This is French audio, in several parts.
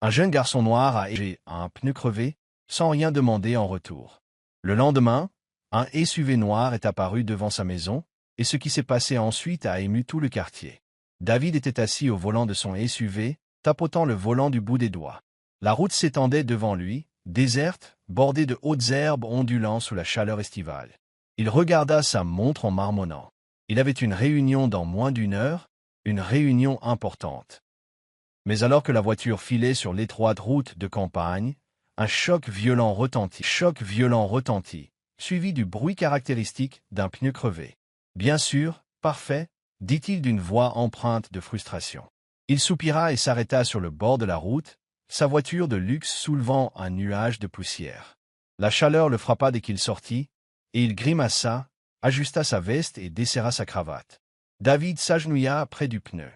Un jeune garçon noir a échangé un pneu crevé, sans rien demander en retour. Le lendemain, un SUV noir est apparu devant sa maison, et ce qui s'est passé ensuite a ému tout le quartier. David était assis au volant de son SUV, tapotant le volant du bout des doigts. La route s'étendait devant lui, déserte, bordée de hautes herbes ondulant sous la chaleur estivale. Il regarda sa montre en marmonnant. Il avait une réunion dans moins d'une heure, une réunion importante. Mais alors que la voiture filait sur l'étroite route de campagne, un choc violent retentit, suivi du bruit caractéristique d'un pneu crevé. « Bien sûr, parfait », dit-il d'une voix empreinte de frustration. Il soupira et s'arrêta sur le bord de la route, sa voiture de luxe soulevant un nuage de poussière. La chaleur le frappa dès qu'il sortit, et il grimaça, ajusta sa veste et desserra sa cravate. David s'agenouilla près du pneu.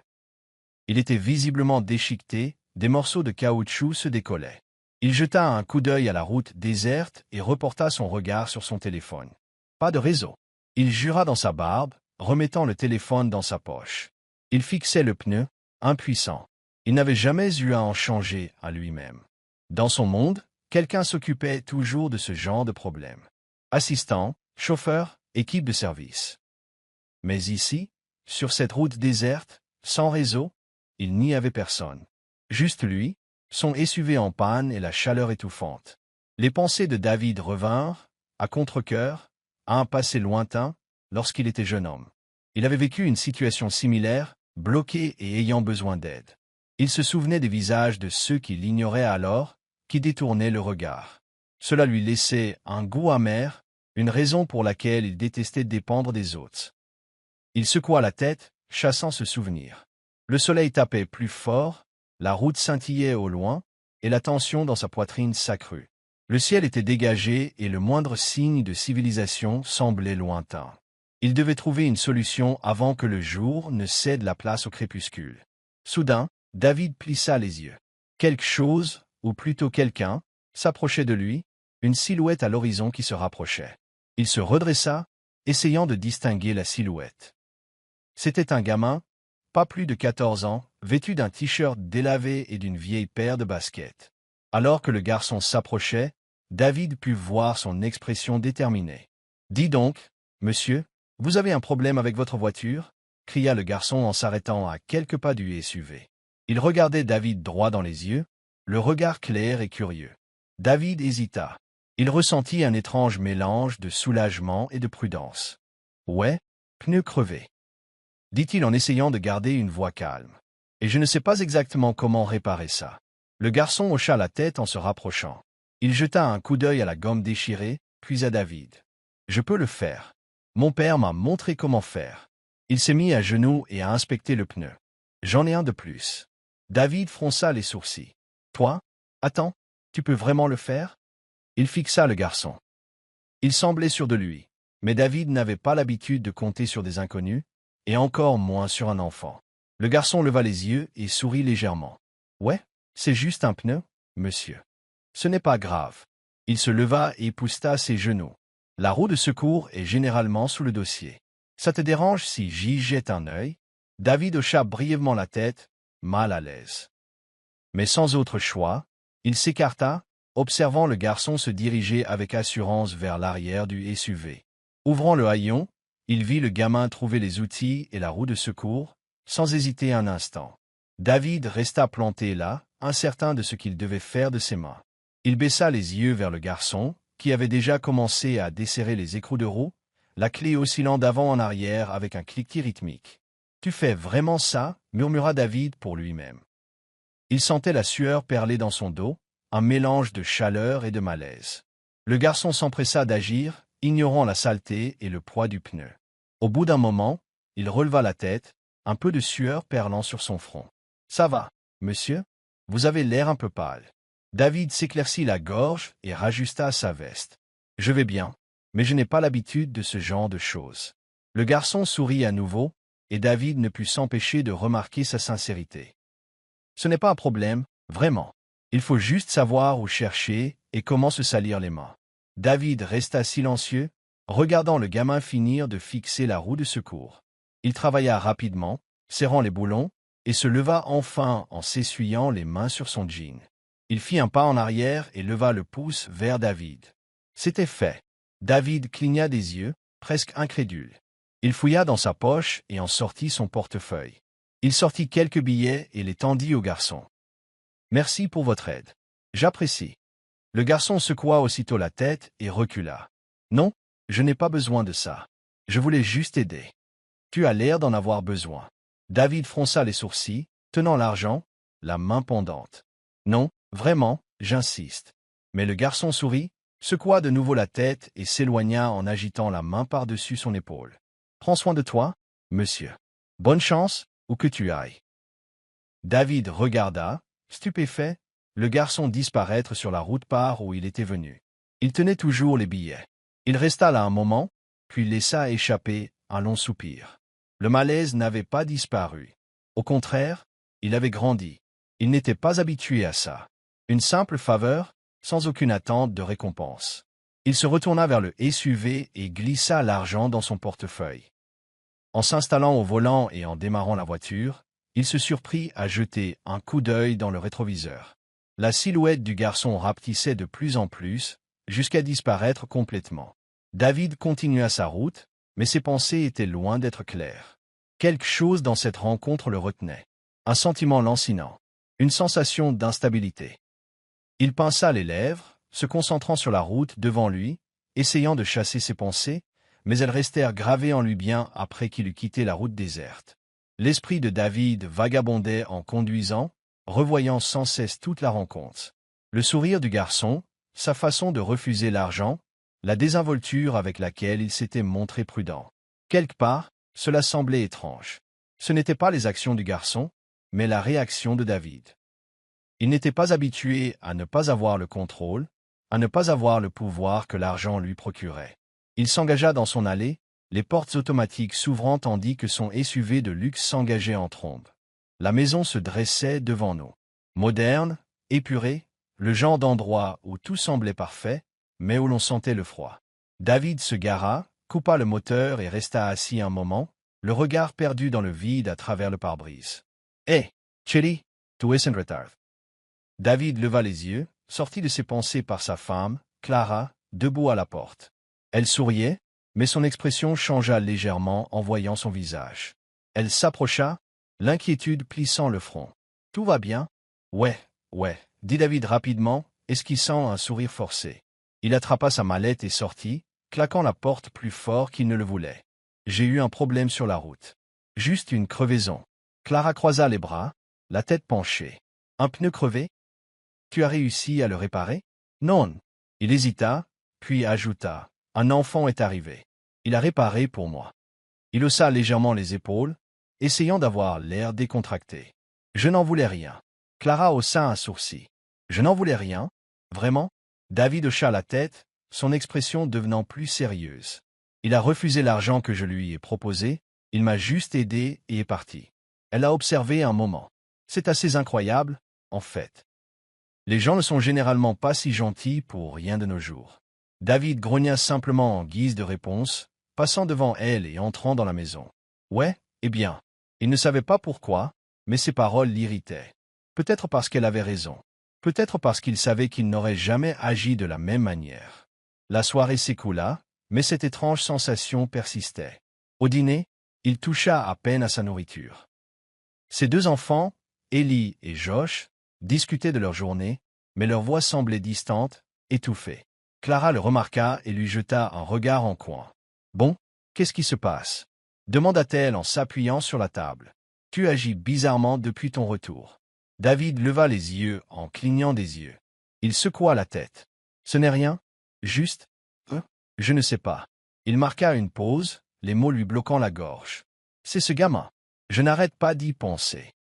Il était visiblement déchiqueté, des morceaux de caoutchouc se décollaient. Il jeta un coup d'œil à la route déserte et reporta son regard sur son téléphone. Pas de réseau. Il jura dans sa barbe, remettant le téléphone dans sa poche. Il fixait le pneu, impuissant. Il n'avait jamais eu à en changer à lui-même. Dans son monde, quelqu'un s'occupait toujours de ce genre de problème. Assistant, chauffeur, équipe de service. Mais ici, sur cette route déserte, sans réseau, il n'y avait personne. Juste lui, son SUV en panne et la chaleur étouffante. Les pensées de David revinrent, à contre-cœur, à un passé lointain, lorsqu'il était jeune homme. Il avait vécu une situation similaire, bloqué et ayant besoin d'aide. Il se souvenait des visages de ceux qui l'ignoraient alors, qui détournaient le regard. Cela lui laissait un goût amer, une raison pour laquelle il détestait dépendre des autres. Il secoua la tête, chassant ce souvenir. Le soleil tapait plus fort, la route scintillait au loin, et la tension dans sa poitrine s'accrut. Le ciel était dégagé et le moindre signe de civilisation semblait lointain. Il devait trouver une solution avant que le jour ne cède la place au crépuscule. Soudain, David plissa les yeux. Quelque chose, ou plutôt quelqu'un, s'approchait de lui, une silhouette à l'horizon qui se rapprochait. Il se redressa, essayant de distinguer la silhouette. C'était un gamin, pas plus de 14 ans, vêtu d'un t-shirt délavé et d'une vieille paire de baskets. Alors que le garçon s'approchait, David put voir son expression déterminée. « Dis donc, monsieur, vous avez un problème avec votre voiture ?» cria le garçon en s'arrêtant à quelques pas du SUV. Il regardait David droit dans les yeux, le regard clair et curieux. David hésita. Il ressentit un étrange mélange de soulagement et de prudence. « Ouais, pneu crevé, » dit-il en essayant de garder une voix calme. « Et je ne sais pas exactement comment réparer ça. » Le garçon hocha la tête en se rapprochant. Il jeta un coup d'œil à la gomme déchirée, puis à David. « Je peux le faire. Mon père m'a montré comment faire. » Il s'est mis à genoux et a inspecté le pneu. « J'en ai un de plus. » David fronça les sourcils. « Toi? Attends, tu peux vraiment le faire ?» Il fixa le garçon. Il semblait sûr de lui, mais David n'avait pas l'habitude de compter sur des inconnus, et encore moins sur un enfant. Le garçon leva les yeux et sourit légèrement. « Ouais, c'est juste un pneu, monsieur. Ce n'est pas grave. » Il se leva et poussa ses genoux. « La roue de secours est généralement sous le dossier. Ça te dérange si j'y jette un œil ?» David hocha brièvement la tête, mal à l'aise. Mais sans autre choix, il s'écarta, observant le garçon se diriger avec assurance vers l'arrière du SUV. Ouvrant le haillon, il vit le gamin trouver les outils et la roue de secours, sans hésiter un instant. David resta planté là, incertain de ce qu'il devait faire de ses mains. Il baissa les yeux vers le garçon, qui avait déjà commencé à desserrer les écrous de roue, la clé oscillant d'avant en arrière avec un cliquetis rythmique. « Tu fais vraiment ça ?» murmura David pour lui-même. Il sentait la sueur perler dans son dos, un mélange de chaleur et de malaise. Le garçon s'empressa d'agir, ignorant la saleté et le poids du pneu. Au bout d'un moment, il releva la tête, un peu de sueur perlant sur son front. « Ça va, monsieur? Vous avez l'air un peu pâle. » David s'éclaircit la gorge et rajusta sa veste. « Je vais bien, mais je n'ai pas l'habitude de ce genre de choses. » Le garçon sourit à nouveau, et David ne put s'empêcher de remarquer sa sincérité. « Ce n'est pas un problème, vraiment. Il faut juste savoir où chercher et comment se salir les mains. » David resta silencieux, regardant le gamin finir de fixer la roue de secours. Il travailla rapidement, serrant les boulons, et se leva enfin en s'essuyant les mains sur son jean. Il fit un pas en arrière et leva le pouce vers David. C'était fait. David cligna des yeux, presque incrédule. Il fouilla dans sa poche et en sortit son portefeuille. Il sortit quelques billets et les tendit au garçon. « Merci pour votre aide. J'apprécie. » Le garçon secoua aussitôt la tête et recula. « Non, je n'ai pas besoin de ça. Je voulais juste aider. » « Tu as l'air d'en avoir besoin. » David fronça les sourcils, tenant l'argent, la main pendante. « Non, vraiment, j'insiste. » Mais le garçon sourit, secoua de nouveau la tête et s'éloigna en agitant la main par-dessus son épaule. « Prends soin de toi, monsieur. Bonne chance, où que tu ailles. » David regarda, stupéfait, le garçon disparaître sur la route par où il était venu. Il tenait toujours les billets. Il resta là un moment, puis laissa échapper un long soupir. Le malaise n'avait pas disparu. Au contraire, il avait grandi. Il n'était pas habitué à ça. Une simple faveur, sans aucune attente de récompense. Il se retourna vers le SUV et glissa l'argent dans son portefeuille. En s'installant au volant et en démarrant la voiture, il se surprit à jeter un coup d'œil dans le rétroviseur. La silhouette du garçon rapetissait de plus en plus, jusqu'à disparaître complètement. David continua sa route, mais ses pensées étaient loin d'être claires. Quelque chose dans cette rencontre le retenait. Un sentiment lancinant. Une sensation d'instabilité. Il pinça les lèvres, se concentrant sur la route devant lui, essayant de chasser ses pensées, mais elles restèrent gravées en lui bien après qu'il eut quitté la route déserte. L'esprit de David vagabondait en conduisant, revoyant sans cesse toute la rencontre. Le sourire du garçon, sa façon de refuser l'argent, la désinvolture avec laquelle il s'était montré prudent. Quelque part, cela semblait étrange. Ce n'étaient pas les actions du garçon, mais la réaction de David. Il n'était pas habitué à ne pas avoir le contrôle, à ne pas avoir le pouvoir que l'argent lui procurait. Il s'engagea dans son allée, les portes automatiques s'ouvrant tandis que son SUV de luxe s'engageait en trombe. La maison se dressait devant nous. Moderne, épurée, le genre d'endroit où tout semblait parfait, mais où l'on sentait le froid. David se gara, coupa le moteur et resta assis un moment, le regard perdu dans le vide à travers le pare-brise. « Hé, chérie, tu es en retard. » David leva les yeux, sorti de ses pensées par sa femme, Clara, debout à la porte. Elle souriait, mais son expression changea légèrement en voyant son visage. Elle s'approcha, l'inquiétude plissant le front. « Tout va bien? »« Ouais, dit David rapidement, esquissant un sourire forcé. Il attrapa sa mallette et sortit, claquant la porte plus fort qu'il ne le voulait. « J'ai eu un problème sur la route. Juste une crevaison. » Clara croisa les bras, la tête penchée. « Un pneu crevé? Tu as réussi à le réparer? » « Non. » Il hésita, puis ajouta. « Un enfant est arrivé. Il a réparé pour moi. » Il haussa légèrement les épaules, essayant d'avoir l'air décontracté. « Je n'en voulais rien. » Clara haussa un sourcil. « Je n'en voulais rien? Vraiment ?» David hocha la tête, son expression devenant plus sérieuse. « Il a refusé l'argent que je lui ai proposé, il m'a juste aidé et est parti. » Elle a observé un moment. « C'est assez incroyable, en fait. Les gens ne sont généralement pas si gentils pour rien de nos jours. » David grogna simplement en guise de réponse, passant devant elle et entrant dans la maison. Ouais, eh bien. Il ne savait pas pourquoi, mais ses paroles l'irritaient. Peut-être parce qu'elle avait raison. Peut-être parce qu'il savait qu'il n'aurait jamais agi de la même manière. La soirée s'écoula, mais cette étrange sensation persistait. Au dîner, il toucha à peine à sa nourriture. Ses deux enfants, Ellie et Josh, discutaient de leur journée, mais leur voix semblait distante, étouffée. Clara le remarqua et lui jeta un regard en coin. « Bon, qu'est-ce qui se passe ?» demanda-t-elle en s'appuyant sur la table. « Tu agis bizarrement depuis ton retour. » David leva les yeux en clignant des yeux. Il secoua la tête. « Ce n'est rien, juste... je ne sais pas. » Il marqua une pause, les mots lui bloquant la gorge. « C'est ce gamin. Je n'arrête pas d'y penser. »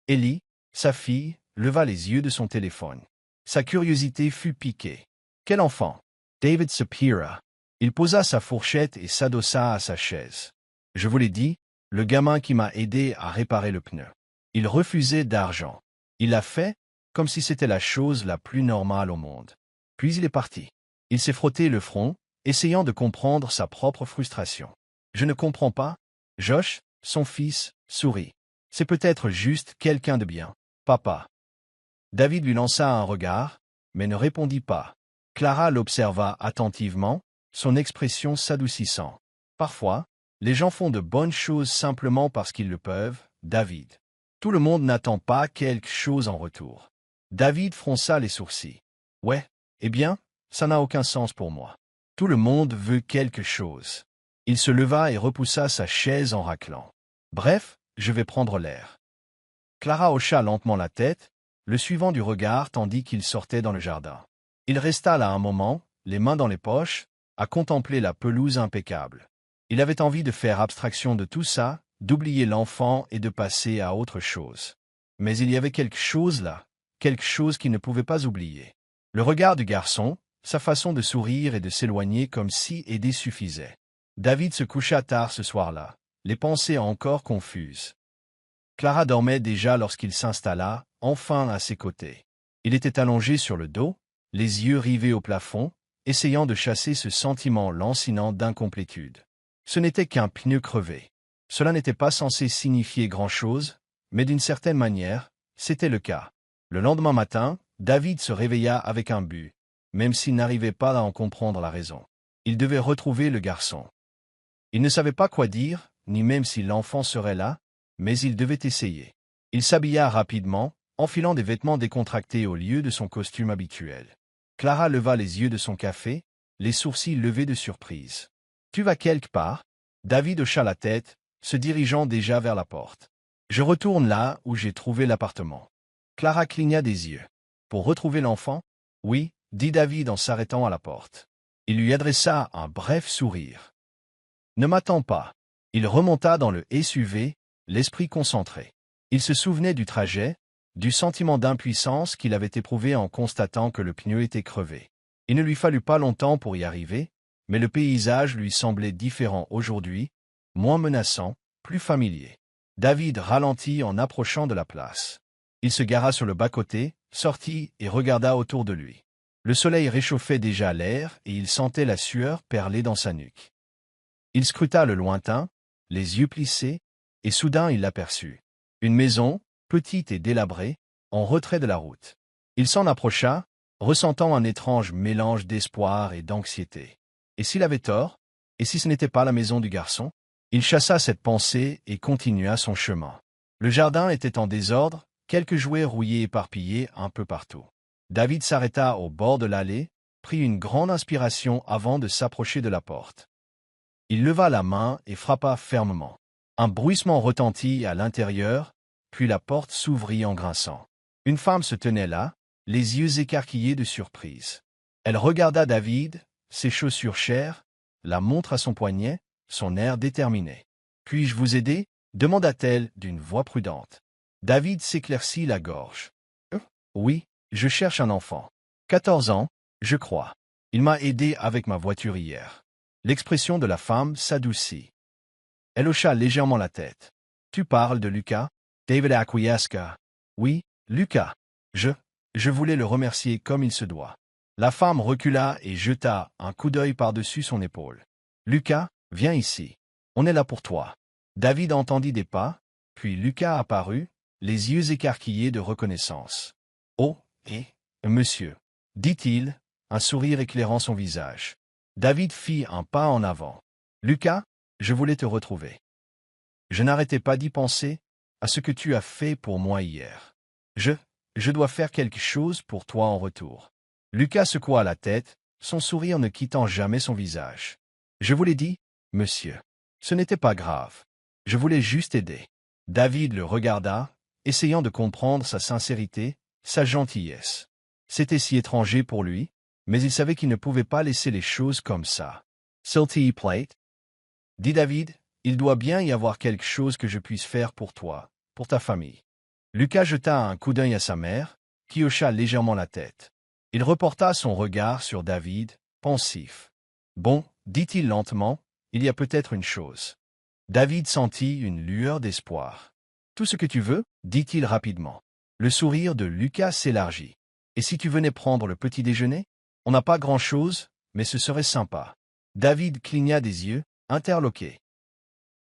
Ellie, sa fille, leva les yeux de son téléphone. Sa curiosité fut piquée. « Quel enfant ?» David soupira. Il posa sa fourchette et s'adossa à sa chaise. « Je vous l'ai dit, le gamin qui m'a aidé à réparer le pneu. Il refusait d'argent. Il l'a fait comme si c'était la chose la plus normale au monde. Puis il est parti. » Il s'est frotté le front, essayant de comprendre sa propre frustration. « Je ne comprends pas. » Josh, son fils, sourit. « C'est peut-être juste quelqu'un de bien, papa. » David lui lança un regard, mais ne répondit pas. Clara l'observa attentivement, son expression s'adoucissant. Parfois, les gens font de bonnes choses simplement parce qu'ils le peuvent, David. Tout le monde n'attend pas quelque chose en retour. David fronça les sourcils. Ouais, eh bien, ça n'a aucun sens pour moi. Tout le monde veut quelque chose. Il se leva et repoussa sa chaise en raclant. Bref, je vais prendre l'air. Clara hocha lentement la tête, le suivant du regard tandis qu'il sortait dans le jardin. Il resta là un moment, les mains dans les poches, à contempler la pelouse impeccable. Il avait envie de faire abstraction de tout ça, d'oublier l'enfant et de passer à autre chose. Mais il y avait quelque chose là, quelque chose qu'il ne pouvait pas oublier. Le regard du garçon, sa façon de sourire et de s'éloigner comme si aider suffisait. David se coucha tard ce soir-là, les pensées encore confuses. Clara dormait déjà lorsqu'il s'installa, enfin à ses côtés. Il était allongé sur le dos, les yeux rivés au plafond, essayant de chasser ce sentiment lancinant d'incomplétude. Ce n'était qu'un pneu crevé. Cela n'était pas censé signifier grand-chose, mais d'une certaine manière, c'était le cas. Le lendemain matin, David se réveilla avec un but, même s'il n'arrivait pas à en comprendre la raison. Il devait retrouver le garçon. Il ne savait pas quoi dire, ni même si l'enfant serait là, mais il devait essayer. Il s'habilla rapidement, enfilant des vêtements décontractés au lieu de son costume habituel. Clara leva les yeux de son café, les sourcils levés de surprise. « Tu vas quelque part ?» David hocha la tête, se dirigeant déjà vers la porte. « Je retourne là où j'ai trouvé l'appartement. » Clara cligna des yeux. « Pour retrouver l'enfant ?»« Oui, » dit David en s'arrêtant à la porte. Il lui adressa un bref sourire. « Ne m'attends pas. » Il remonta dans le SUV, l'esprit concentré. Il se souvenait du trajet, du sentiment d'impuissance qu'il avait éprouvé en constatant que le pneu était crevé. Il ne lui fallut pas longtemps pour y arriver, mais le paysage lui semblait différent aujourd'hui, moins menaçant, plus familier. David ralentit en approchant de la place. Il se gara sur le bas-côté, sortit et regarda autour de lui. Le soleil réchauffait déjà l'air et il sentait la sueur perler dans sa nuque. Il scruta le lointain, les yeux plissés, et soudain il l'aperçut. Une maison, petite et délabrée, en retrait de la route. Il s'en approcha, ressentant un étrange mélange d'espoir et d'anxiété. Et s'il avait tort? Et si ce n'était pas la maison du garçon? Il chassa cette pensée et continua son chemin. Le jardin était en désordre, quelques jouets rouillés éparpillés un peu partout. David s'arrêta au bord de l'allée, prit une grande inspiration avant de s'approcher de la porte. Il leva la main et frappa fermement. Un bruissement retentit à l'intérieur, puis la porte s'ouvrit en grinçant. Une femme se tenait là, les yeux écarquillés de surprise. Elle regarda David, ses chaussures chères, la montre à son poignet, son air déterminé. « Puis-je vous aider ?» demanda-t-elle d'une voix prudente. David s'éclaircit la gorge. « Oui, je cherche un enfant. 14 ans, je crois. Il m'a aidé avec ma voiture hier. » L'expression de la femme s'adoucit. Elle hocha légèrement la tête. « Tu parles de Lucas ?» David acquiesça. « Oui, Lucas. Je voulais le remercier comme il se doit. » La femme recula et jeta un coup d'œil par-dessus son épaule. « Lucas, viens ici. On est là pour toi. » David entendit des pas, puis Lucas apparut, les yeux écarquillés de reconnaissance. « Oh, monsieur, » dit-il, un sourire éclairant son visage. David fit un pas en avant. « Lucas, je voulais te retrouver. Je n'arrêtais pas d'y penser, à ce que tu as fait pour moi hier. Je dois faire quelque chose pour toi en retour. » Lucas secoua la tête, son sourire ne quittant jamais son visage. « Je vous l'ai dit, monsieur. Ce n'était pas grave. Je voulais juste aider. » David le regarda, essayant de comprendre sa sincérité, sa gentillesse. C'était si étranger pour lui, mais il savait qu'il ne pouvait pas laisser les choses comme ça. « S'il plate ?» dit David, « il doit bien y avoir quelque chose que je puisse faire pour toi, pour ta famille. » Lucas jeta un coup d'œil à sa mère, qui hocha légèrement la tête. Il reporta son regard sur David, pensif. « Bon, » dit-il lentement, « il y a peut-être une chose. » David sentit une lueur d'espoir. « Tout ce que tu veux ?» dit-il rapidement. Le sourire de Lucas s'élargit. « Et si tu venais prendre le petit déjeuner? On n'a pas grand-chose, mais ce serait sympa. » David cligna des yeux, interloqué.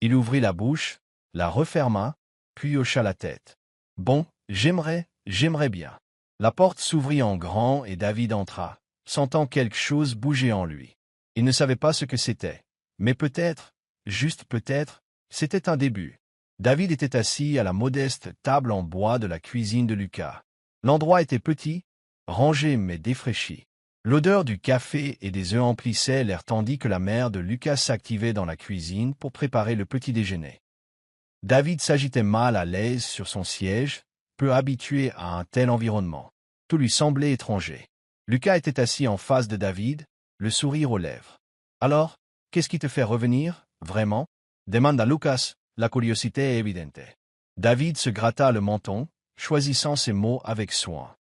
Il ouvrit la bouche, la referma, puis hocha la tête. « Bon, j'aimerais bien. » La porte s'ouvrit en grand et David entra, sentant quelque chose bouger en lui. Il ne savait pas ce que c'était, mais peut-être, juste peut-être, c'était un début. David était assis à la modeste table en bois de la cuisine de Lucas. L'endroit était petit, rangé mais défraîchi. L'odeur du café et des œufs emplissait l'air tandis que la mère de Lucas s'activait dans la cuisine pour préparer le petit déjeuner. David s'agitait mal à l'aise sur son siège, peu habitué à un tel environnement. Tout lui semblait étranger. Lucas était assis en face de David, le sourire aux lèvres. « Alors, qu'est-ce qui te fait revenir, vraiment ?» demanda Lucas, la curiosité évidente. David se gratta le menton, choisissant ses mots avec soin.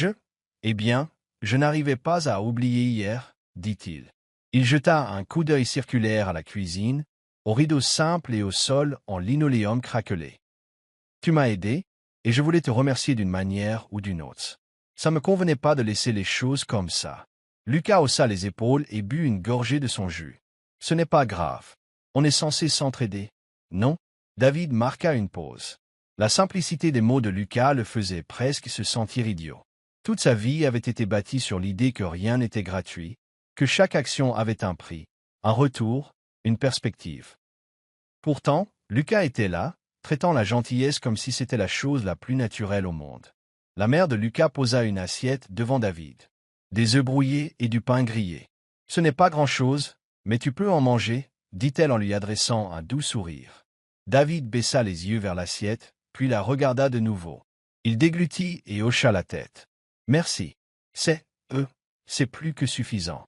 « Eh bien, je n'arrivais pas à oublier hier, dit-il. Il jeta un coup d'œil circulaire à la cuisine, aux rideaux simples et au sol en linoléum craquelé. « Tu m'as aidé, et je voulais te remercier d'une manière ou d'une autre. Ça me convenait pas de laisser les choses comme ça. » Lucas haussa les épaules et but une gorgée de son jus. « Ce n'est pas grave. On est censé s'entraider. » « Non. » David marqua une pause. La simplicité des mots de Lucas le faisait presque se sentir idiot. Toute sa vie avait été bâtie sur l'idée que rien n'était gratuit, que chaque action avait un prix, un retour, une perspective. Pourtant, Lucas était là, traitant la gentillesse comme si c'était la chose la plus naturelle au monde. La mère de Lucas posa une assiette devant David. Des œufs brouillés et du pain grillé. « Ce n'est pas grand-chose, mais tu peux en manger, » dit-elle en lui adressant un doux sourire. David baissa les yeux vers l'assiette, puis la regarda de nouveau. Il déglutit et hocha la tête. « Merci. C'est plus que suffisant. »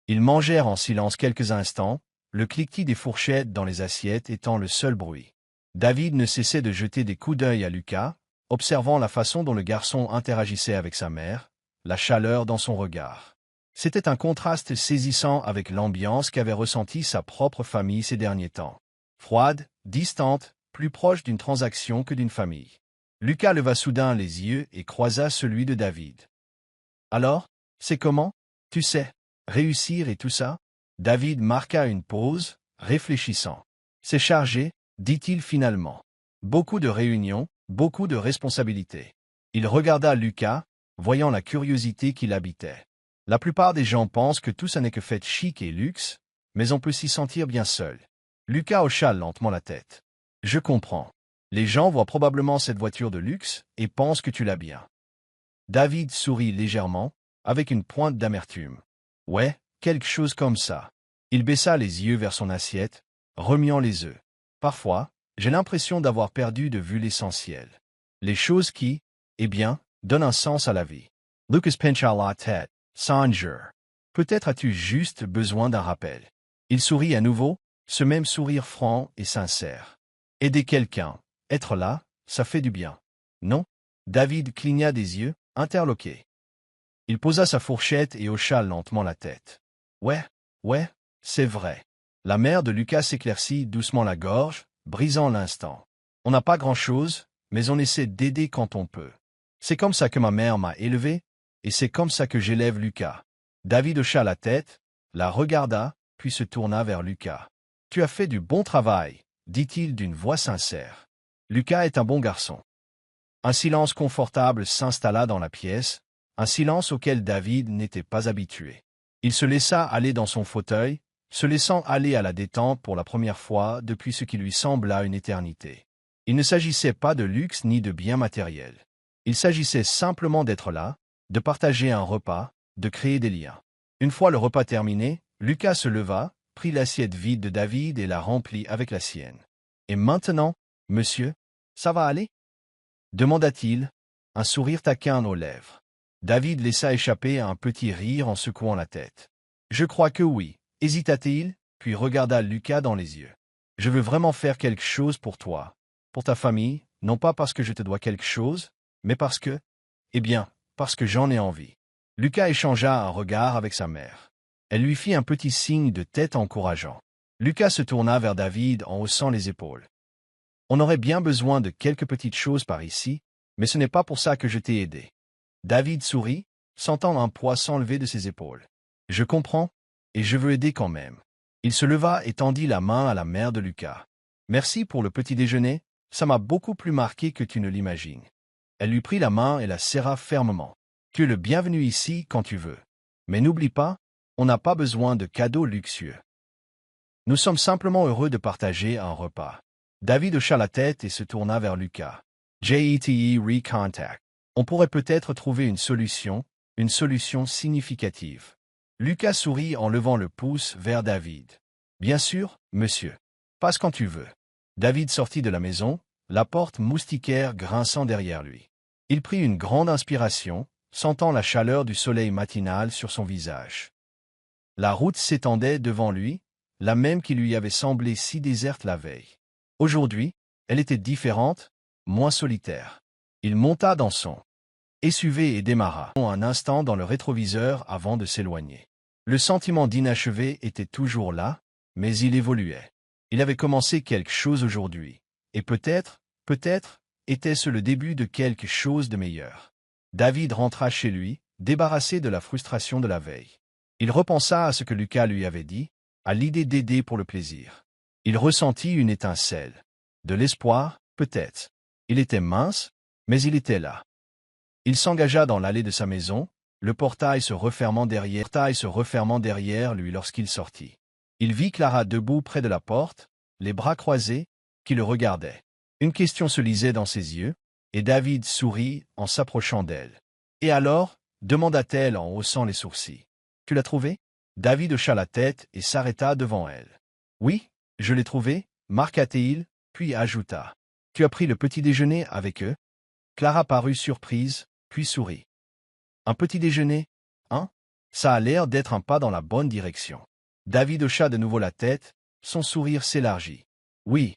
Ils mangèrent en silence quelques instants, le cliquetis des fourchettes dans les assiettes étant le seul bruit. David ne cessait de jeter des coups d'œil à Lucas, observant la façon dont le garçon interagissait avec sa mère, la chaleur dans son regard. C'était un contraste saisissant avec l'ambiance qu'avait ressentie sa propre famille ces derniers temps. Froide, distante, plus proche d'une transaction que d'une famille. Lucas leva soudain les yeux et croisa celui de David. « Alors, c'est comment, tu sais, réussir et tout ça ?» David marqua une pause, réfléchissant. « C'est chargé, dit-il finalement. Beaucoup de réunions, beaucoup de responsabilités. » Il regarda Lucas, voyant la curiosité qui l'habitait. La plupart des gens pensent que tout ça n'est que fait chic et luxe, mais on peut s'y sentir bien seul. Lucas hocha lentement la tête. « Je comprends. Les gens voient probablement cette voiture de luxe et pensent que tu l'as bien. » David sourit légèrement, avec une pointe d'amertume. « Ouais, quelque chose comme ça. » Il baissa les yeux vers son assiette, remuant les œufs. « Parfois, j'ai l'impression d'avoir perdu de vue l'essentiel. Les choses qui, eh bien, donnent un sens à la vie. » Lucas pencha la tête, sans jure. « Peut-être as-tu juste besoin d'un rappel. » Il sourit à nouveau, ce même sourire franc et sincère. « Aider quelqu'un, être là, ça fait du bien. Non ?» David cligna des yeux, interloqué. Il posa sa fourchette et hocha lentement la tête. « Ouais, c'est vrai. » La mère de Lucas s'éclaircit doucement la gorge, brisant l'instant. « On n'a pas grand-chose, mais on essaie d'aider quand on peut. C'est comme ça que ma mère m'a élevé, et c'est comme ça que j'élève Lucas. » David hocha la tête, la regarda, puis se tourna vers Lucas. « Tu as fait du bon travail, » dit-il d'une voix sincère. « Lucas est un bon garçon. » Un silence confortable s'installa dans la pièce, un silence auquel David n'était pas habitué. Il se laissa aller dans son fauteuil, se laissant aller à la détente pour la première fois depuis ce qui lui sembla une éternité. Il ne s'agissait pas de luxe ni de biens matériels. Il s'agissait simplement d'être là, de partager un repas, de créer des liens. Une fois le repas terminé, Lucas se leva, prit l'assiette vide de David et la remplit avec la sienne. « Et maintenant, monsieur, ça va aller ?» demanda-t-il, un sourire taquin aux lèvres. David laissa échapper un petit rire en secouant la tête. « Je crois que oui, » hésita-t-il, puis regarda Lucas dans les yeux. « Je veux vraiment faire quelque chose pour toi, pour ta famille, non pas parce que je te dois quelque chose, mais parce que, parce que j'en ai envie. » Lucas échangea un regard avec sa mère. Elle lui fit un petit signe de tête encourageant. Lucas se tourna vers David en haussant les épaules. « On aurait bien besoin de quelques petites choses par ici, mais ce n'est pas pour ça que je t'ai aidé. » David sourit, sentant un poids s'enlever de ses épaules. « Je comprends, et je veux aider quand même. » Il se leva et tendit la main à la mère de Lucas. « Merci pour le petit déjeuner, ça m'a beaucoup plus marqué que tu ne l'imagines. » Elle lui prit la main et la serra fermement. « Tu es le bienvenu ici quand tu veux. Mais n'oublie pas, on n'a pas besoin de cadeaux luxueux. Nous sommes simplement heureux de partager un repas. » David hocha la tête et se tourna vers Lucas. « Jete recontact. On pourrait peut-être trouver une solution significative. » Lucas sourit en levant le pouce vers David. « Bien sûr, monsieur. Passe quand tu veux. » David sortit de la maison, la porte moustiquaire grinçant derrière lui. Il prit une grande inspiration, sentant la chaleur du soleil matinal sur son visage. La route s'étendait devant lui, la même qui lui avait semblé si déserte la veille. Aujourd'hui, elle était différente, moins solitaire. Il monta dans son SUV et démarra un instant dans le rétroviseur avant de s'éloigner. Le sentiment d'inachevé était toujours là, mais il évoluait. Il avait commencé quelque chose aujourd'hui, et peut-être, était-ce le début de quelque chose de meilleur. David rentra chez lui, débarrassé de la frustration de la veille. Il repensa à ce que Lucas lui avait dit, à l'idée d'aider pour le plaisir. Il ressentit une étincelle. De l'espoir, peut-être. Il était mince, mais il était là. Il s'engagea dans l'allée de sa maison, le portail se refermant derrière lui lorsqu'il sortit. Il vit Clara debout près de la porte, les bras croisés, qui le regardait. Une question se lisait dans ses yeux, et David sourit en s'approchant d'elle. « Et alors » demanda-t-elle en haussant les sourcils. « Tu l'as trouvé » David hocha la tête et s'arrêta devant elle. « Oui, je l'ai trouvé » marqua-t-il, puis ajouta. « Tu as pris le petit déjeuner avec eux » Clara parut surprise, puis sourit. « Un petit déjeuner, hein? Ça a l'air d'être un pas dans la bonne direction. » David hocha de nouveau la tête, son sourire s'élargit. « Oui,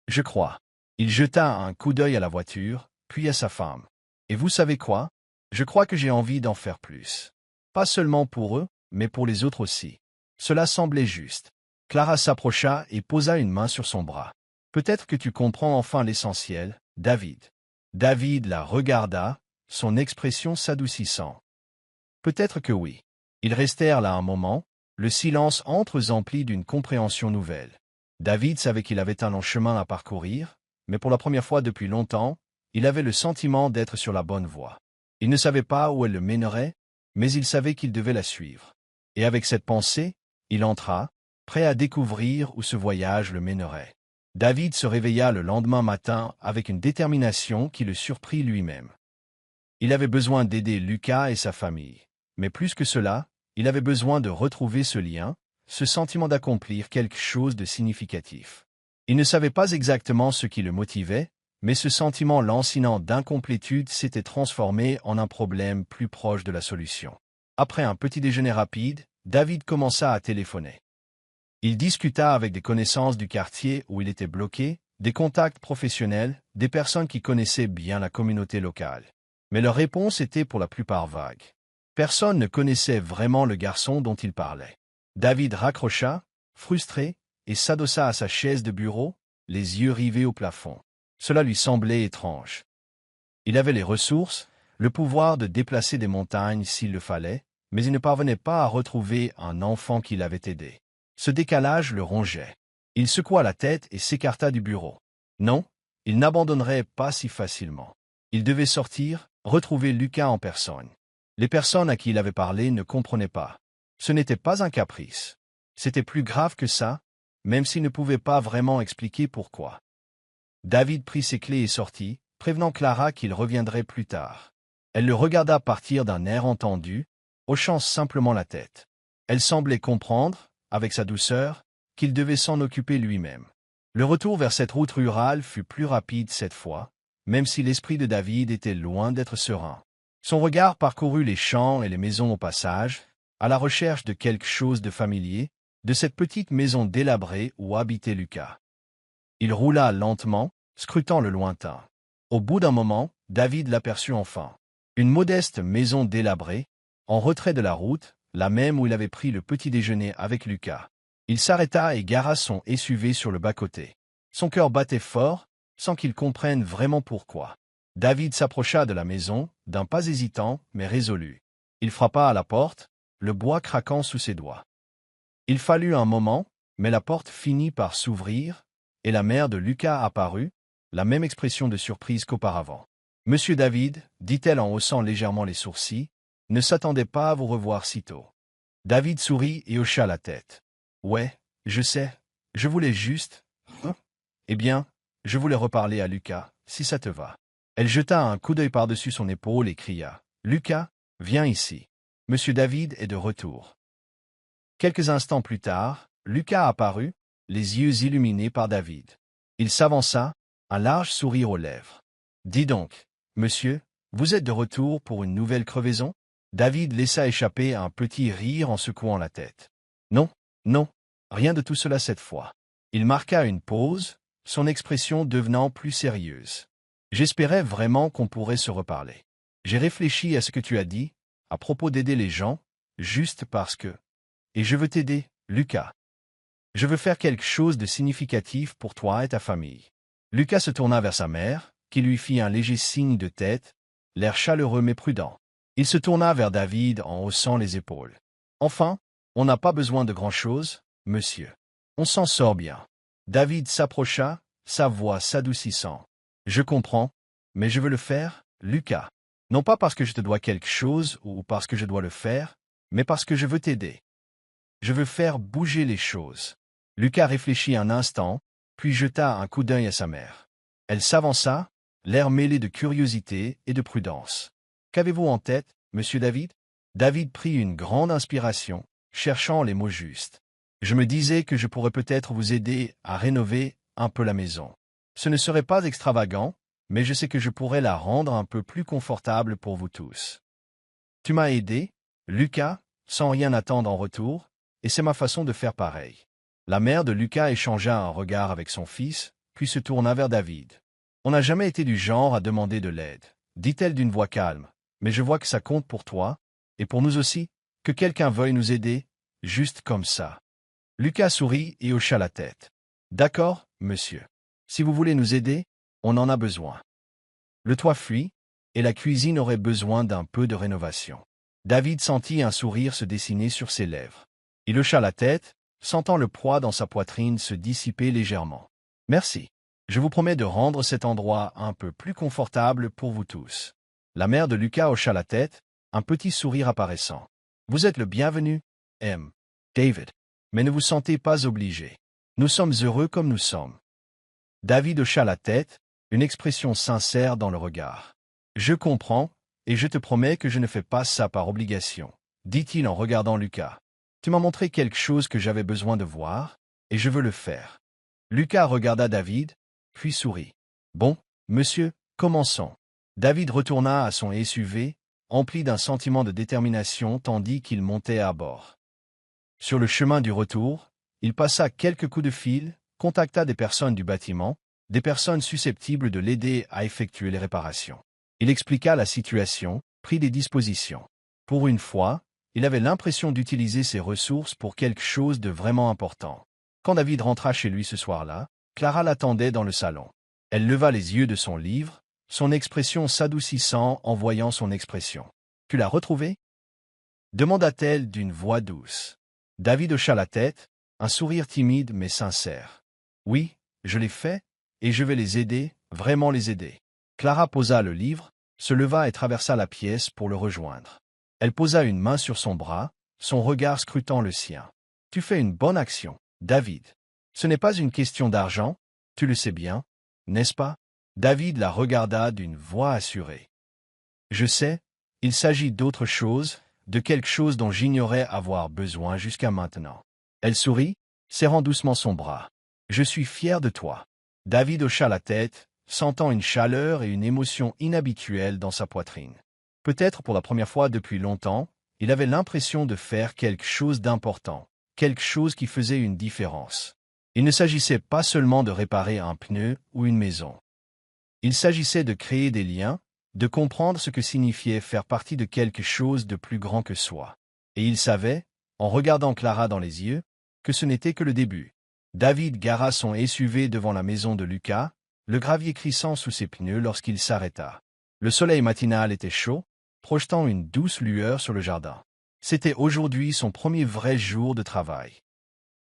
je crois. » Il jeta un coup d'œil à la voiture, puis à sa femme. « Et vous savez quoi? Je crois que j'ai envie d'en faire plus. Pas seulement pour eux, mais pour les autres aussi. » Cela semblait juste. Clara s'approcha et posa une main sur son bras. « Peut-être que tu comprends enfin l'essentiel, David. » David la regarda, son expression s'adoucissant. Peut-être que oui. Ils restèrent là un moment, le silence entre eux empli d'une compréhension nouvelle. David savait qu'il avait un long chemin à parcourir, mais pour la première fois depuis longtemps, il avait le sentiment d'être sur la bonne voie. Il ne savait pas où elle le mènerait, mais il savait qu'il devait la suivre. Et avec cette pensée, il entra, prêt à découvrir où ce voyage le mènerait. David se réveilla le lendemain matin avec une détermination qui le surprit lui-même. Il avait besoin d'aider Lucas et sa famille. Mais plus que cela, il avait besoin de retrouver ce lien, ce sentiment d'accomplir quelque chose de significatif. Il ne savait pas exactement ce qui le motivait, mais ce sentiment lancinant d'incomplétude s'était transformé en un problème plus proche de la solution. Après un petit déjeuner rapide, David commença à téléphoner. Il discuta avec des connaissances du quartier où il était bloqué, des contacts professionnels, des personnes qui connaissaient bien la communauté locale. Mais leurs réponses étaient pour la plupart vagues. Personne ne connaissait vraiment le garçon dont il parlait. David raccrocha, frustré, et s'adossa à sa chaise de bureau, les yeux rivés au plafond. Cela lui semblait étrange. Il avait les ressources, le pouvoir de déplacer des montagnes s'il le fallait, mais il ne parvenait pas à retrouver un enfant qui l'avait aidé. Ce décalage le rongeait. Il secoua la tête et s'écarta du bureau. Non, il n'abandonnerait pas si facilement. Il devait sortir, retrouver Lucas en personne. Les personnes à qui il avait parlé ne comprenaient pas. Ce n'était pas un caprice. C'était plus grave que ça, même s'il ne pouvait pas vraiment expliquer pourquoi. David prit ses clés et sortit, prévenant Clara qu'il reviendrait plus tard. Elle le regarda partir d'un air entendu, hochant simplement la tête. Elle semblait comprendre, avec sa douceur, qu'il devait s'en occuper lui-même. Le retour vers cette route rurale fut plus rapide cette fois, même si l'esprit de David était loin d'être serein. Son regard parcourut les champs et les maisons au passage, à la recherche de quelque chose de familier, de cette petite maison délabrée où habitait Lucas. Il roula lentement, scrutant le lointain. Au bout d'un moment, David l'aperçut enfin. Une modeste maison délabrée, en retrait de la route, la même où il avait pris le petit déjeuner avec Lucas. Il s'arrêta et gara son SUV sur le bas-côté. Son cœur battait fort, sans qu'il comprenne vraiment pourquoi. David s'approcha de la maison, d'un pas hésitant, mais résolu. Il frappa à la porte, le bois craquant sous ses doigts. Il fallut un moment, mais la porte finit par s'ouvrir, et la mère de Lucas apparut, la même expression de surprise qu'auparavant. Monsieur David, dit-elle en haussant légèrement les sourcils, ne s'attendait pas à vous revoir si tôt. David sourit et hocha la tête. Ouais, je sais, je voulais juste... Eh bien, je voulais reparler à Lucas, si ça te va. Elle jeta un coup d'œil par-dessus son épaule et cria. Lucas, viens ici. Monsieur David est de retour. Quelques instants plus tard, Lucas apparut, les yeux illuminés par David. Il s'avança, un large sourire aux lèvres. Dis donc, monsieur, vous êtes de retour pour une nouvelle crevaison? David laissa échapper un petit rire en secouant la tête. Non, non, rien de tout cela cette fois. Il marqua une pause, son expression devenant plus sérieuse. J'espérais vraiment qu'on pourrait se reparler. J'ai réfléchi à ce que tu as dit, à propos d'aider les gens, juste parce que... Et je veux t'aider, Lucas. Je veux faire quelque chose de significatif pour toi et ta famille. Lucas se tourna vers sa mère, qui lui fit un léger signe de tête, l'air chaleureux mais prudent. Il se tourna vers David en haussant les épaules. Enfin, on n'a pas besoin de grand-chose, monsieur. On s'en sort bien. David s'approcha, sa voix s'adoucissant. Je comprends, mais je veux le faire, Lucas. Non pas parce que je te dois quelque chose ou parce que je dois le faire, mais parce que je veux t'aider. Je veux faire bouger les choses. Lucas réfléchit un instant, puis jeta un coup d'œil à sa mère. Elle s'avança, l'air mêlé de curiosité et de prudence. Qu'avez-vous en tête, monsieur David? David prit une grande inspiration, cherchant les mots justes. Je me disais que je pourrais peut-être vous aider à rénover un peu la maison. Ce ne serait pas extravagant, mais je sais que je pourrais la rendre un peu plus confortable pour vous tous. Tu m'as aidé, Lucas, sans rien attendre en retour, et c'est ma façon de faire pareil. La mère de Lucas échangea un regard avec son fils, puis se tourna vers David. On n'a jamais été du genre à demander de l'aide, dit-elle d'une voix calme, mais je vois que ça compte pour toi, et pour nous aussi, que quelqu'un veuille nous aider, juste comme ça. Lucas sourit et hocha la tête. D'accord, monsieur. Si vous voulez nous aider, on en a besoin. Le toit fuit, et la cuisine aurait besoin d'un peu de rénovation. David sentit un sourire se dessiner sur ses lèvres. Il hocha la tête, sentant le poids dans sa poitrine se dissiper légèrement. Merci. Je vous promets de rendre cet endroit un peu plus confortable pour vous tous. La mère de Lucas hocha la tête, un petit sourire apparaissant. Vous êtes le bienvenu, M. David. Mais ne vous sentez pas obligé. Nous sommes heureux comme nous sommes. David hocha la tête, une expression sincère dans le regard. Je comprends, et je te promets que je ne fais pas ça par obligation, dit-il en regardant Lucas. Tu m'as montré quelque chose que j'avais besoin de voir, et je veux le faire. Lucas regarda David, puis sourit. Bon, monsieur, commençons. David retourna à son SUV, empli d'un sentiment de détermination tandis qu'il montait à bord. Sur le chemin du retour, il passa quelques coups de fil, contacta des personnes du bâtiment, des personnes susceptibles de l'aider à effectuer les réparations. Il expliqua la situation, prit des dispositions. Pour une fois, il avait l'impression d'utiliser ses ressources pour quelque chose de vraiment important. Quand David rentra chez lui ce soir-là, Clara l'attendait dans le salon. Elle leva les yeux de son livre, son expression s'adoucissant en voyant son expression. « Tu l'as retrouvé ?» demanda-t-elle d'une voix douce. David hocha la tête, un sourire timide mais sincère. « Oui, je l'ai fait, et je vais les aider, vraiment les aider. » Clara posa le livre, se leva et traversa la pièce pour le rejoindre. Elle posa une main sur son bras, son regard scrutant le sien. « Tu fais une bonne action, David. Ce n'est pas une question d'argent, tu le sais bien, n'est-ce pas ?» David la regarda d'une voix assurée. « Je sais, il s'agit d'autre chose, de quelque chose dont j'ignorais avoir besoin jusqu'à maintenant. » Elle sourit, serrant doucement son bras. « Je suis fier de toi. » David hocha la tête, sentant une chaleur et une émotion inhabituelles dans sa poitrine. Peut-être pour la première fois depuis longtemps, il avait l'impression de faire quelque chose d'important, quelque chose qui faisait une différence. Il ne s'agissait pas seulement de réparer un pneu ou une maison. Il s'agissait de créer des liens, de comprendre ce que signifiait faire partie de quelque chose de plus grand que soi. Et il savait, en regardant Clara dans les yeux, que ce n'était que le début. David gara son SUV devant la maison de Lucas, le gravier crissant sous ses pneus lorsqu'il s'arrêta. Le soleil matinal était chaud, projetant une douce lueur sur le jardin. C'était aujourd'hui son premier vrai jour de travail.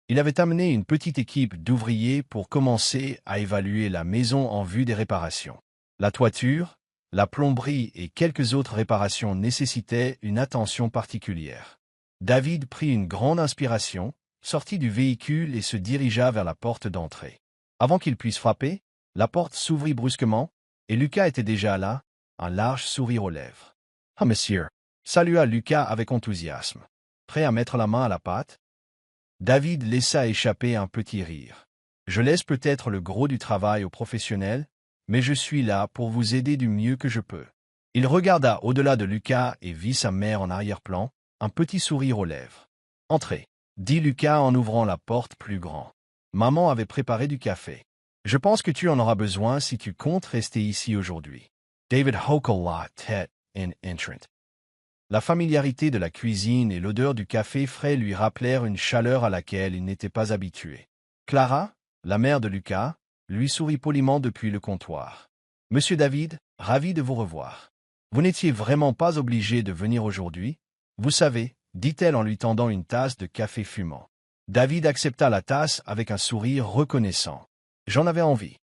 Il avait amené une petite équipe d'ouvriers pour commencer à évaluer la maison en vue des réparations. La toiture, la plomberie et quelques autres réparations nécessitaient une attention particulière. David prit une grande inspiration, sortit du véhicule et se dirigea vers la porte d'entrée. Avant qu'il puisse frapper, la porte s'ouvrit brusquement, et Lucas était déjà là, un large sourire aux lèvres. « Ah, monsieur !» salua Lucas avec enthousiasme. Prêt à mettre la main à la pâte, David laissa échapper un petit rire. « Je laisse peut-être le gros du travail aux professionnels, mais je suis là pour vous aider du mieux que je peux. » Il regarda au-delà de Lucas et vit sa mère en arrière-plan, un petit sourire aux lèvres. « Entrez, » dit Lucas en ouvrant la porte plus grand. Maman avait préparé du café. « Je pense que tu en auras besoin si tu comptes rester ici aujourd'hui. » David hocha la tête en entrant. La familiarité de la cuisine et l'odeur du café frais lui rappelèrent une chaleur à laquelle il n'était pas habitué. Clara, la mère de Lucas, lui sourit poliment depuis le comptoir. « Monsieur David, ravi de vous revoir. Vous n'étiez vraiment pas obligé de venir aujourd'hui, vous savez, » dit-elle en lui tendant une tasse de café fumant. David accepta la tasse avec un sourire reconnaissant. « J'en avais envie.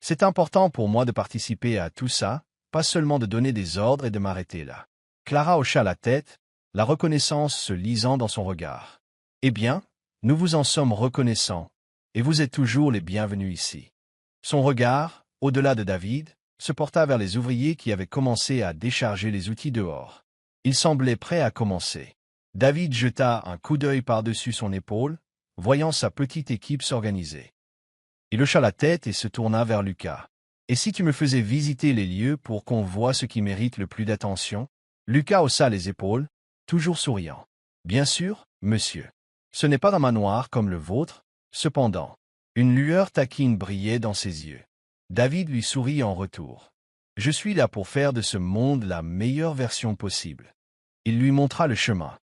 C'est important pour moi de participer à tout ça, pas seulement de donner des ordres et de m'arrêter là. » Clara hocha la tête, la reconnaissance se lisant dans son regard. « Eh bien, nous vous en sommes reconnaissants, et vous êtes toujours les bienvenus ici. » Son regard, au-delà de David, se porta vers les ouvriers qui avaient commencé à décharger les outils dehors. Ils semblaient prêts à commencer. David jeta un coup d'œil par-dessus son épaule, voyant sa petite équipe s'organiser. Il hocha la tête et se tourna vers Lucas. « Et si tu me faisais visiter les lieux pour qu'on voie ce qui mérite le plus d'attention ?» Lucas haussa les épaules, toujours souriant. « Bien sûr, monsieur. Ce n'est pas un manoir comme le vôtre, cependant. » Une lueur taquine brillait dans ses yeux. David lui sourit en retour. « Je suis là pour faire de ce monde la meilleure version possible. » Il lui montra le chemin.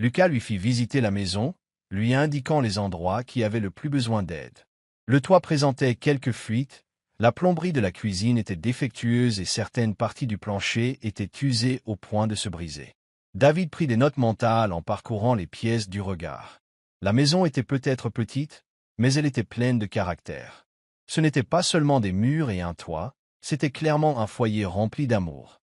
Lucas lui fit visiter la maison, lui indiquant les endroits qui avaient le plus besoin d'aide. Le toit présentait quelques fuites, la plomberie de la cuisine était défectueuse et certaines parties du plancher étaient usées au point de se briser. David prit des notes mentales en parcourant les pièces du regard. La maison était peut-être petite, mais elle était pleine de caractère. Ce n'était pas seulement des murs et un toit, c'était clairement un foyer rempli d'amour.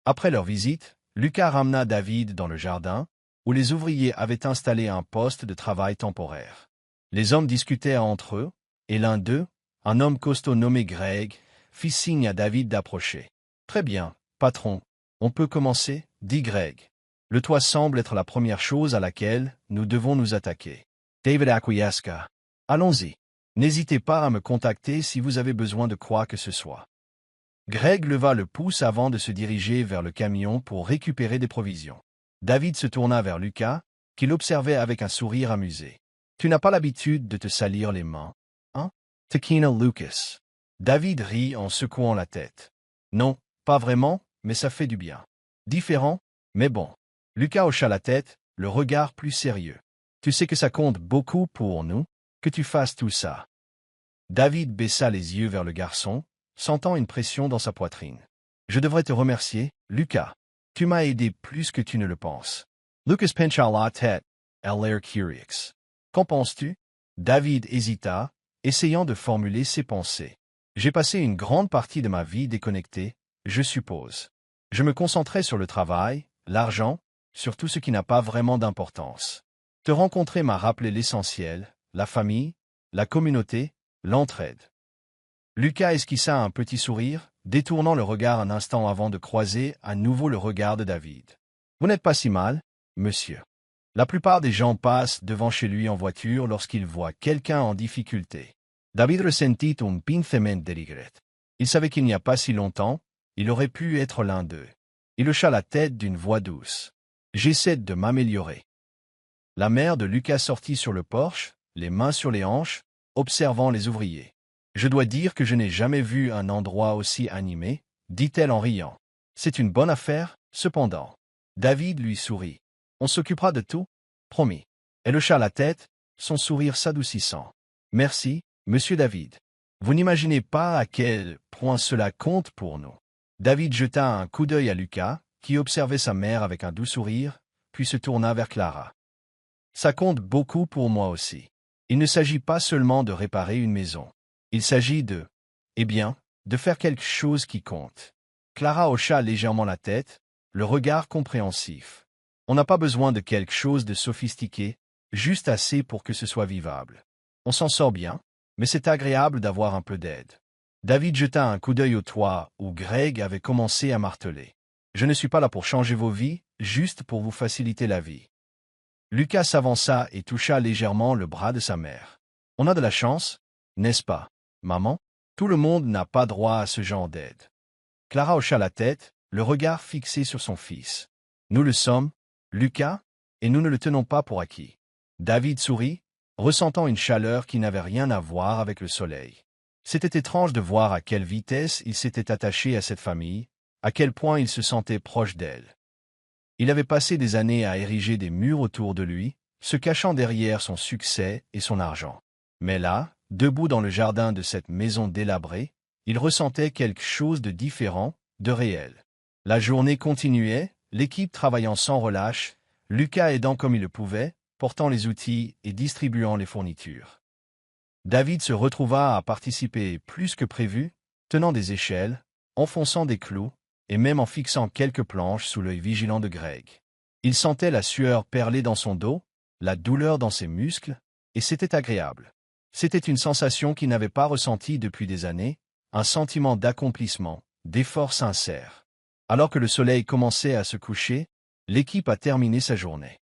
Après leur visite, Lucas ramena David dans le jardin, où les ouvriers avaient installé un poste de travail temporaire. Les hommes discutaient entre eux, et l'un d'eux, un homme costaud nommé Greg, fit signe à David d'approcher. « Très bien, patron, on peut commencer, » dit Greg. « Le toit semble être la première chose à laquelle nous devons nous attaquer. » David acquiesça. « Allons-y. N'hésitez pas à me contacter si vous avez besoin de quoi que ce soit. » Greg leva le pouce avant de se diriger vers le camion pour récupérer des provisions. David se tourna vers Lucas, qui l'observait avec un sourire amusé. « Tu n'as pas l'habitude de te salir les mains, hein? » Taquina Lucas. David rit en secouant la tête. « Non, pas vraiment, mais ça fait du bien. Différent, mais bon. » Lucas hocha la tête, le regard plus sérieux. « Tu sais que ça compte beaucoup pour nous, que tu fasses tout ça. » David baissa les yeux vers le garçon, sentant une pression dans sa poitrine. « Je devrais te remercier, Lucas. Tu m'as aidé plus que tu ne le penses. » Lucas pencha la tête, à l'air curieux. « Qu'en penses-tu? » David hésita, essayant de formuler ses pensées. « J'ai passé une grande partie de ma vie déconnectée, je suppose. Je me concentrais sur le travail, l'argent, sur tout ce qui n'a pas vraiment d'importance. Te rencontrer m'a rappelé l'essentiel, la famille, la communauté, l'entraide. » Lucas esquissa un petit sourire, détournant le regard un instant avant de croiser à nouveau le regard de David. « Vous n'êtes pas si mal, monsieur. La plupart des gens passent devant chez lui en voiture lorsqu'ils voient quelqu'un en difficulté. » David ressentit un pincement de regret. Il savait qu'il n'y a pas si longtemps, il aurait pu être l'un d'eux. Il hocha la tête d'une voix douce. « J'essaie de m'améliorer. » La mère de Lucas sortit sur le porche, les mains sur les hanches, observant les ouvriers. « Je dois dire que je n'ai jamais vu un endroit aussi animé, » dit-elle en riant. « C'est une bonne affaire, cependant. » David lui sourit. « On s'occupera de tout, promis. » Elle hocha la tête, son sourire s'adoucissant. « Merci, monsieur David. Vous n'imaginez pas à quel point cela compte pour nous. » David jeta un coup d'œil à Lucas, qui observait sa mère avec un doux sourire, puis se tourna vers Clara. « Ça compte beaucoup pour moi aussi. Il ne s'agit pas seulement de réparer une maison. Il s'agit de, eh bien, de faire quelque chose qui compte. » Clara hocha légèrement la tête, le regard compréhensif. On n'a pas besoin de quelque chose de sophistiqué, juste assez pour que ce soit vivable. On s'en sort bien, mais c'est agréable d'avoir un peu d'aide. David jeta un coup d'œil au toit où Greg avait commencé à marteler. Je ne suis pas là pour changer vos vies, juste pour vous faciliter la vie. Lucas s'avança et toucha légèrement le bras de sa mère. On a de la chance, n'est-ce pas, maman? Tout le monde n'a pas droit à ce genre d'aide. Clara hocha la tête, le regard fixé sur son fils. Nous le sommes, Lucas, et nous ne le tenons pas pour acquis. David sourit, ressentant une chaleur qui n'avait rien à voir avec le soleil. C'était étrange de voir à quelle vitesse il s'était attaché à cette famille, à quel point il se sentait proche d'elle. Il avait passé des années à ériger des murs autour de lui, se cachant derrière son succès et son argent. Mais là, debout dans le jardin de cette maison délabrée, il ressentait quelque chose de différent, de réel. La journée continuait, l'équipe travaillant sans relâche, Lucas aidant comme il le pouvait, portant les outils et distribuant les fournitures. David se retrouva à participer plus que prévu, tenant des échelles, enfonçant des clous, et même en fixant quelques planches sous l'œil vigilant de Greg. Il sentait la sueur perler dans son dos, la douleur dans ses muscles, et c'était agréable. C'était une sensation qu'il n'avait pas ressentie depuis des années, un sentiment d'accomplissement, d'effort sincère. Alors que le soleil commençait à se coucher, l'équipe a terminé sa journée.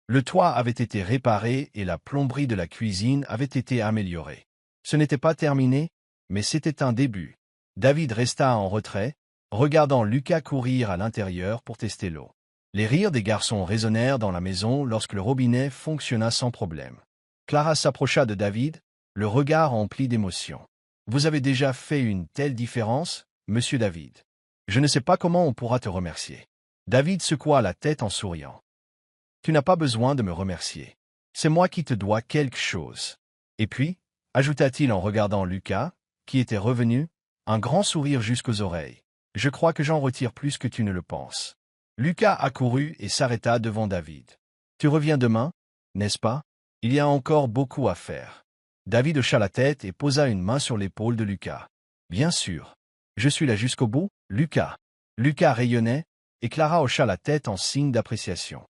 Le toit avait été réparé et la plomberie de la cuisine avait été améliorée. Ce n'était pas terminé, mais c'était un début. David resta en retrait, regardant Lucas courir à l'intérieur pour tester l'eau. Les rires des garçons résonnèrent dans la maison lorsque le robinet fonctionna sans problème. Clara s'approcha de David, le regard rempli d'émotion. « Vous avez déjà fait une telle différence, monsieur David. Je ne sais pas comment on pourra te remercier. » David secoua la tête en souriant. « Tu n'as pas besoin de me remercier. C'est moi qui te dois quelque chose. » Et puis, ajouta-t-il en regardant Lucas, qui était revenu, un grand sourire jusqu'aux oreilles. « Je crois que j'en retire plus que tu ne le penses. » Lucas accourut et s'arrêta devant David. « Tu reviens demain, n'est-ce pas? Il y a encore beaucoup à faire. » David hocha la tête et posa une main sur l'épaule de Lucas. « Bien sûr. Je suis là jusqu'au bout, Lucas. » Lucas rayonnait, et Clara hocha la tête en signe d'appréciation.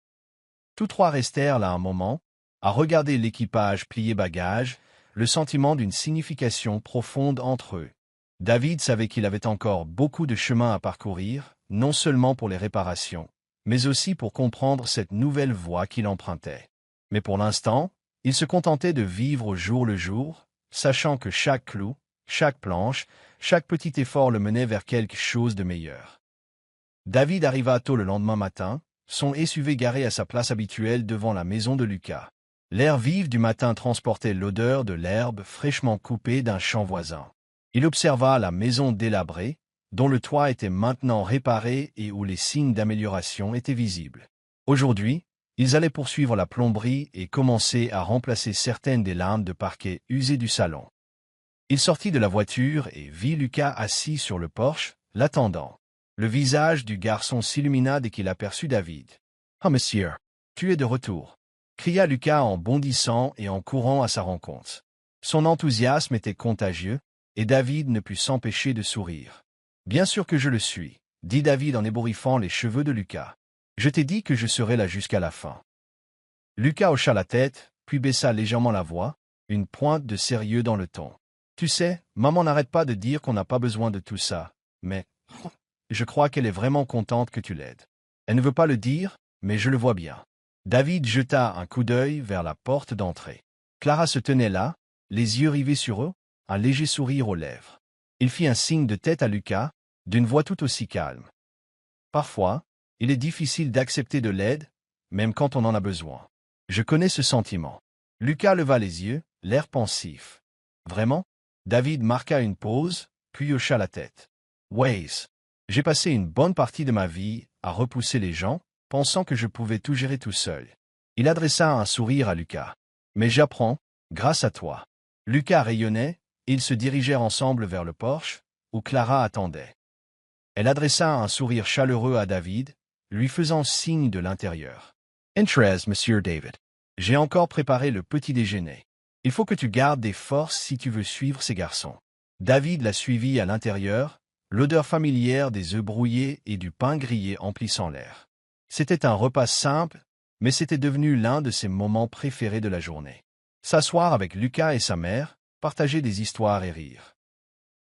Tous trois restèrent là un moment, à regarder l'équipage plier bagages, le sentiment d'une signification profonde entre eux. David savait qu'il avait encore beaucoup de chemin à parcourir, non seulement pour les réparations, mais aussi pour comprendre cette nouvelle voie qu'il empruntait. Mais pour l'instant, il se contentait de vivre au jour le jour, sachant que chaque clou, chaque planche, chaque petit effort le menait vers quelque chose de meilleur. David arriva tôt le lendemain matin, son SUV garé à sa place habituelle devant la maison de Lucas. L'air vif du matin transportait l'odeur de l'herbe fraîchement coupée d'un champ voisin. Il observa la maison délabrée, dont le toit était maintenant réparé et où les signes d'amélioration étaient visibles. Aujourd'hui, ils allaient poursuivre la plomberie et commencer à remplacer certaines des lames de parquet usées du salon. Il sortit de la voiture et vit Lucas assis sur le porche, l'attendant. Le visage du garçon s'illumina dès qu'il aperçut David. « Ah, monsieur, tu es de retour !» cria Lucas en bondissant et en courant à sa rencontre. Son enthousiasme était contagieux, et David ne put s'empêcher de sourire. « Bien sûr que je le suis, » dit David en ébouriffant les cheveux de Lucas. « Je t'ai dit que je serais là jusqu'à la fin. » Lucas hocha la tête, puis baissa légèrement la voix, une pointe de sérieux dans le ton. « Tu sais, maman n'arrête pas de dire qu'on n'a pas besoin de tout ça, mais je crois qu'elle est vraiment contente que tu l'aides. Elle ne veut pas le dire, mais je le vois bien. » David jeta un coup d'œil vers la porte d'entrée. Clara se tenait là, les yeux rivés sur eux, un léger sourire aux lèvres. Il fit un signe de tête à Lucas, d'une voix tout aussi calme. « Parfois, il est difficile d'accepter de l'aide, même quand on en a besoin. Je connais ce sentiment. » Lucas leva les yeux, l'air pensif. « Vraiment ?» David marqua une pause, puis hocha la tête. « Waze. J'ai passé une bonne partie de ma vie à repousser les gens, pensant que je pouvais tout gérer tout seul. » Il adressa un sourire à Lucas. « Mais j'apprends, grâce à toi. » Lucas rayonnait, et ils se dirigèrent ensemble vers le porche, où Clara attendait. Elle adressa un sourire chaleureux à David, lui faisant signe de l'intérieur. « Entrez, monsieur David. J'ai encore préparé le petit déjeuner. Il faut que tu gardes des forces si tu veux suivre ces garçons. » David la suivit à l'intérieur, l'odeur familière des œufs brouillés et du pain grillé emplissant l'air. C'était un repas simple, mais c'était devenu l'un de ses moments préférés de la journée. S'asseoir avec Lucas et sa mère, partager des histoires et rire.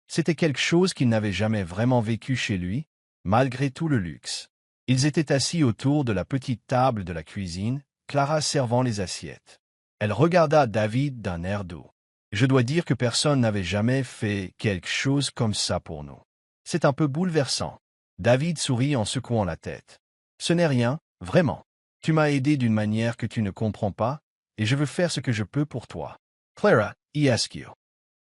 C'était quelque chose qu'il n'avait jamais vraiment vécu chez lui, malgré tout le luxe. Ils étaient assis autour de la petite table de la cuisine, Clara servant les assiettes. Elle regarda David d'un air doux. Je dois dire que personne n'avait jamais fait quelque chose comme ça pour nous. C'est un peu bouleversant. David sourit en secouant la tête. Ce n'est rien, vraiment. Tu m'as aidé d'une manière que tu ne comprends pas, et je veux faire ce que je peux pour toi. Clara, ESQ.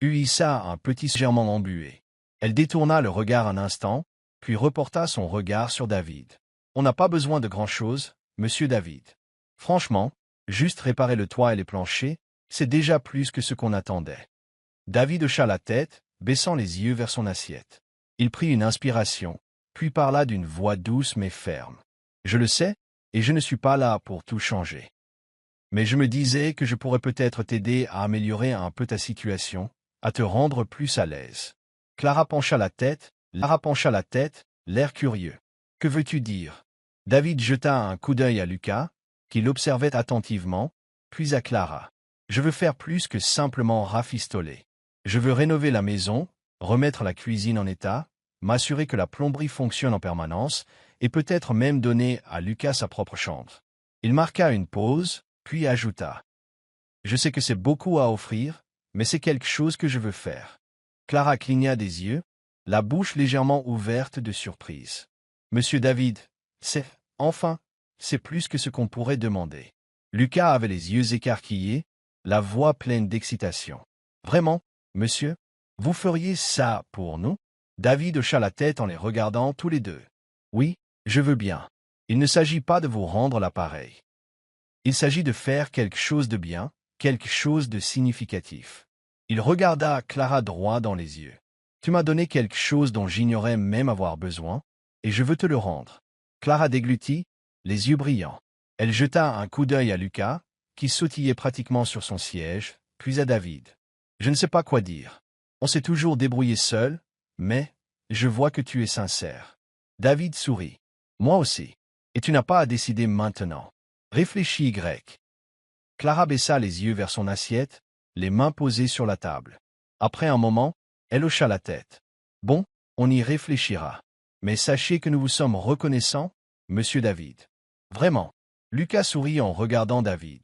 Uissa un petit germent embué. Elle détourna le regard un instant, puis reporta son regard sur David. On n'a pas besoin de grand-chose, monsieur David. Franchement, juste réparer le toit et les planchers, c'est déjà plus que ce qu'on attendait. David hocha la tête, baissant les yeux vers son assiette. Il prit une inspiration, puis parla d'une voix douce mais ferme. Je le sais, et je ne suis pas là pour tout changer. Mais je me disais que je pourrais peut-être t'aider à améliorer un peu ta situation, à te rendre plus à l'aise. Clara pencha la tête, l'air curieux. Que veux-tu dire? David jeta un coup d'œil à Lucas, qui l'observait attentivement, puis à Clara. Je veux faire plus que simplement rafistoler. Je veux rénover la maison, remettre la cuisine en état, m'assurer que la plomberie fonctionne en permanence, et peut-être même donner à Lucas sa propre chambre. Il marqua une pause, puis ajouta. Je sais que c'est beaucoup à offrir, mais c'est quelque chose que je veux faire. Clara cligna des yeux, la bouche légèrement ouverte de surprise. Monsieur David, c'est plus que ce qu'on pourrait demander. Lucas avait les yeux écarquillés, la voix pleine d'excitation. Vraiment, monsieur, vous feriez ça pour nous? David hocha la tête en les regardant tous les deux. Oui, je veux bien. Il ne s'agit pas de vous rendre l'appareil. Il s'agit de faire quelque chose de bien, quelque chose de significatif. Il regarda Clara droit dans les yeux. Tu m'as donné quelque chose dont j'ignorais même avoir besoin, et je veux te le rendre. Clara déglutit, les yeux brillants. Elle jeta un coup d'œil à Lucas, qui sautillait pratiquement sur son siège, puis à David. Je ne sais pas quoi dire. On s'est toujours débrouillé seul, mais je vois que tu es sincère. David sourit. Moi aussi. Et tu n'as pas à décider maintenant. Réfléchis, grec. Clara baissa les yeux vers son assiette, les mains posées sur la table. Après un moment, elle hocha la tête. Bon, on y réfléchira. Mais sachez que nous vous sommes reconnaissants, monsieur David. Vraiment. Lucas sourit en regardant David.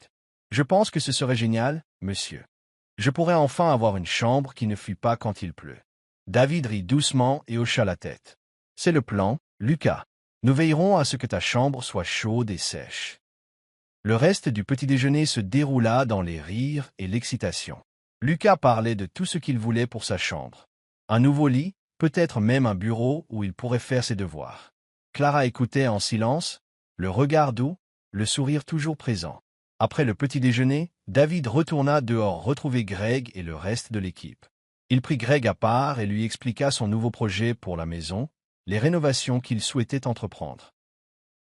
Je pense que ce serait génial, monsieur. Je pourrais enfin avoir une chambre qui ne fuit pas quand il pleut. David rit doucement et hocha la tête. C'est le plan, Lucas. Nous veillerons à ce que ta chambre soit chaude et sèche. Le reste du petit déjeuner se déroula dans les rires et l'excitation. Lucas parlait de tout ce qu'il voulait pour sa chambre. Un nouveau lit, peut-être même un bureau où il pourrait faire ses devoirs. Clara écoutait en silence, le regard doux, le sourire toujours présent. Après le petit déjeuner, David retourna dehors retrouver Greg et le reste de l'équipe. Il prit Greg à part et lui expliqua son nouveau projet pour la maison, les rénovations qu'il souhaitait entreprendre.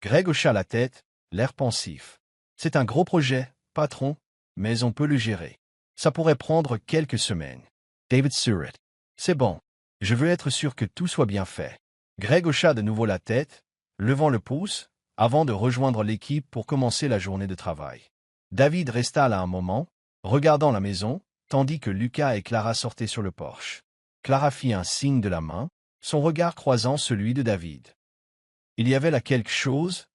Greg hocha la tête, l'air pensif. C'est un gros projet, patron, mais on peut le gérer. Ça pourrait prendre quelques semaines. David sourit. C'est bon. Je veux être sûr que tout soit bien fait. Greg hocha de nouveau la tête, levant le pouce, avant de rejoindre l'équipe pour commencer la journée de travail. David resta là un moment, regardant la maison, tandis que Lucas et Clara sortaient sur le porche. Clara fit un signe de la main, son regard croisant celui de David. Il y avait là quelque chose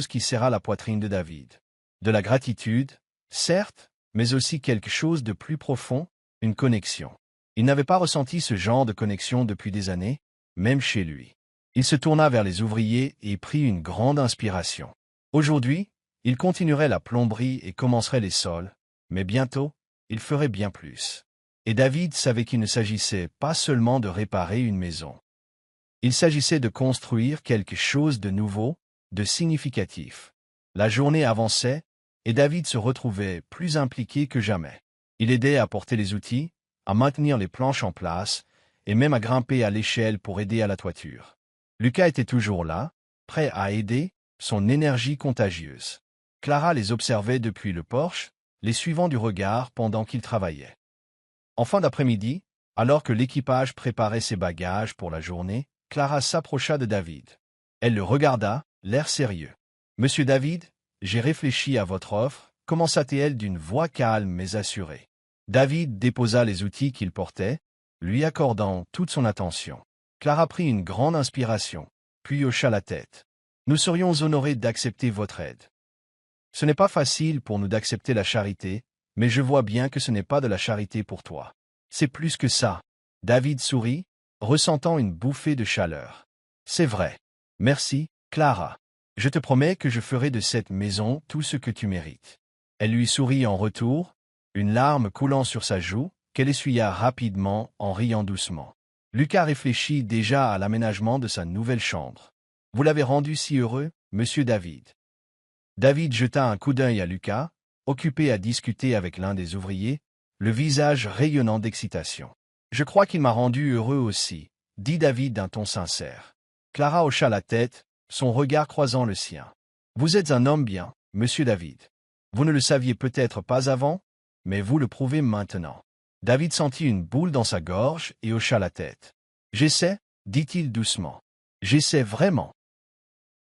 qui serra la poitrine de David. De la gratitude, certes, mais aussi quelque chose de plus profond, une connexion. Il n'avait pas ressenti ce genre de connexion depuis des années, même chez lui. Il se tourna vers les ouvriers et prit une grande inspiration. Aujourd'hui, il continuerait la plomberie et commencerait les sols, mais bientôt, il ferait bien plus. Et David savait qu'il ne s'agissait pas seulement de réparer une maison. Il s'agissait de construire quelque chose de nouveau, de significatif. La journée avançait, et David se retrouvait plus impliqué que jamais. Il aidait à porter les outils, à maintenir les planches en place, et même à grimper à l'échelle pour aider à la toiture. Lucas était toujours là, prêt à aider, son énergie contagieuse. Clara les observait depuis le porche, les suivant du regard pendant qu'ils travaillaient. En fin d'après-midi, Alors que l'équipage préparait ses bagages pour la journée, Clara s'approcha de David. Elle le regarda, l'air sérieux. « Monsieur David, j'ai réfléchi à votre offre, » commença-t-elle d'une voix calme mais assurée. David déposa les outils qu'il portait, lui accordant toute son attention. Clara prit une grande inspiration, puis hocha la tête. « Nous serions honorés d'accepter votre aide. Ce n'est pas facile pour nous d'accepter la charité, mais je vois bien que ce n'est pas de la charité pour toi. C'est plus que ça. » David sourit, ressentant une bouffée de chaleur. « C'est vrai. Merci, Clara. Je te promets que je ferai de cette maison tout ce que tu mérites. » Elle lui sourit en retour, une larme coulant sur sa joue, qu'elle essuya rapidement en riant doucement. Lucas réfléchit déjà à l'aménagement de sa nouvelle chambre. « Vous l'avez rendu si heureux, monsieur David. » David jeta un coup d'œil à Lucas, occupé à discuter avec l'un des ouvriers, le visage rayonnant d'excitation. « Je crois qu'il m'a rendu heureux aussi, » dit David d'un ton sincère. Clara hocha la tête, son regard croisant le sien. « Vous êtes un homme bien, monsieur David. Vous ne le saviez peut-être pas avant, mais vous le prouvez maintenant. » David sentit une boule dans sa gorge et hocha la tête. « J'essaie, » dit-il doucement. « J'essaie vraiment. »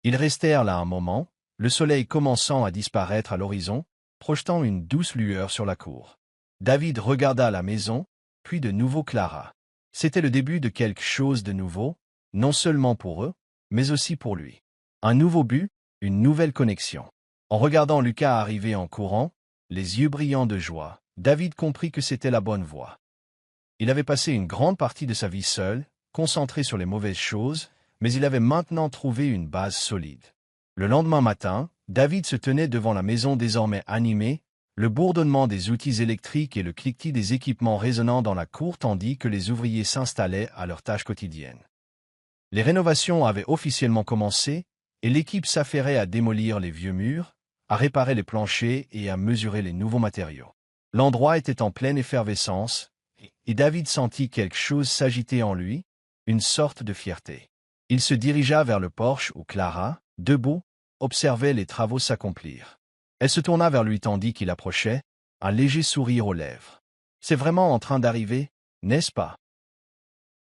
Ils restèrent là un moment, le soleil commençant à disparaître à l'horizon, projetant une douce lueur sur la cour. David regarda la maison, puis de nouveau Clara. C'était le début de quelque chose de nouveau, non seulement pour eux, mais aussi pour lui. Un nouveau but, une nouvelle connexion. En regardant Lucas arriver en courant, les yeux brillants de joie, David comprit que c'était la bonne voie. Il avait passé une grande partie de sa vie seul, concentré sur les mauvaises choses, mais il avait maintenant trouvé une base solide. Le lendemain matin, David se tenait devant la maison désormais animée, le bourdonnement des outils électriques et le cliquetis des équipements résonnant dans la cour tandis que les ouvriers s'installaient à leurs tâches quotidiennes. Les rénovations avaient officiellement commencé, et l'équipe s'affairait à démolir les vieux murs, à réparer les planchers et à mesurer les nouveaux matériaux. L'endroit était en pleine effervescence, et David sentit quelque chose s'agiter en lui, une sorte de fierté. Il se dirigea vers le porche où Clara, debout, observait les travaux s'accomplir. Elle se tourna vers lui tandis qu'il approchait, un léger sourire aux lèvres. « C'est vraiment en train d'arriver, n'est-ce pas ?»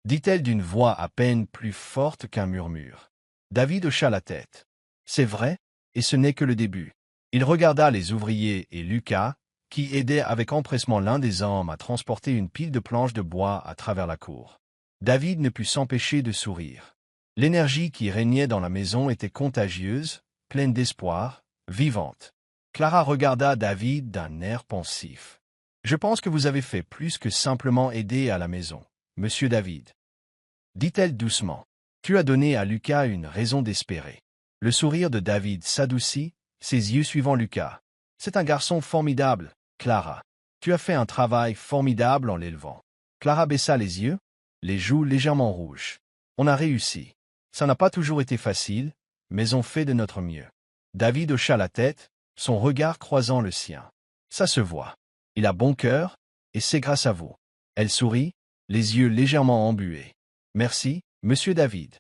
dit-elle d'une voix à peine plus forte qu'un murmure. David hocha la tête. « C'est vrai, et ce n'est que le début. » Il regarda les ouvriers et Lucas, qui aidait avec empressement l'un des hommes à transporter une pile de planches de bois à travers la cour. David ne put s'empêcher de sourire. L'énergie qui régnait dans la maison était contagieuse, pleine d'espoir, vivante. Clara regarda David d'un air pensif. « Je pense que vous avez fait plus que simplement aider à la maison, monsieur David. » dit-elle doucement. « Tu as donné à Lucas une raison d'espérer. » Le sourire de David s'adoucit, ses yeux suivant Lucas. « C'est un garçon formidable, Clara. Tu as fait un travail formidable en l'élevant. » Clara baissa les yeux, les joues légèrement rouges. « On a réussi. Ça n'a pas toujours été facile, mais on fait de notre mieux. » David hocha la tête, son regard croisant le sien. « Ça se voit. Il a bon cœur, et c'est grâce à vous. » Elle sourit, les yeux légèrement embués. « Merci, monsieur David.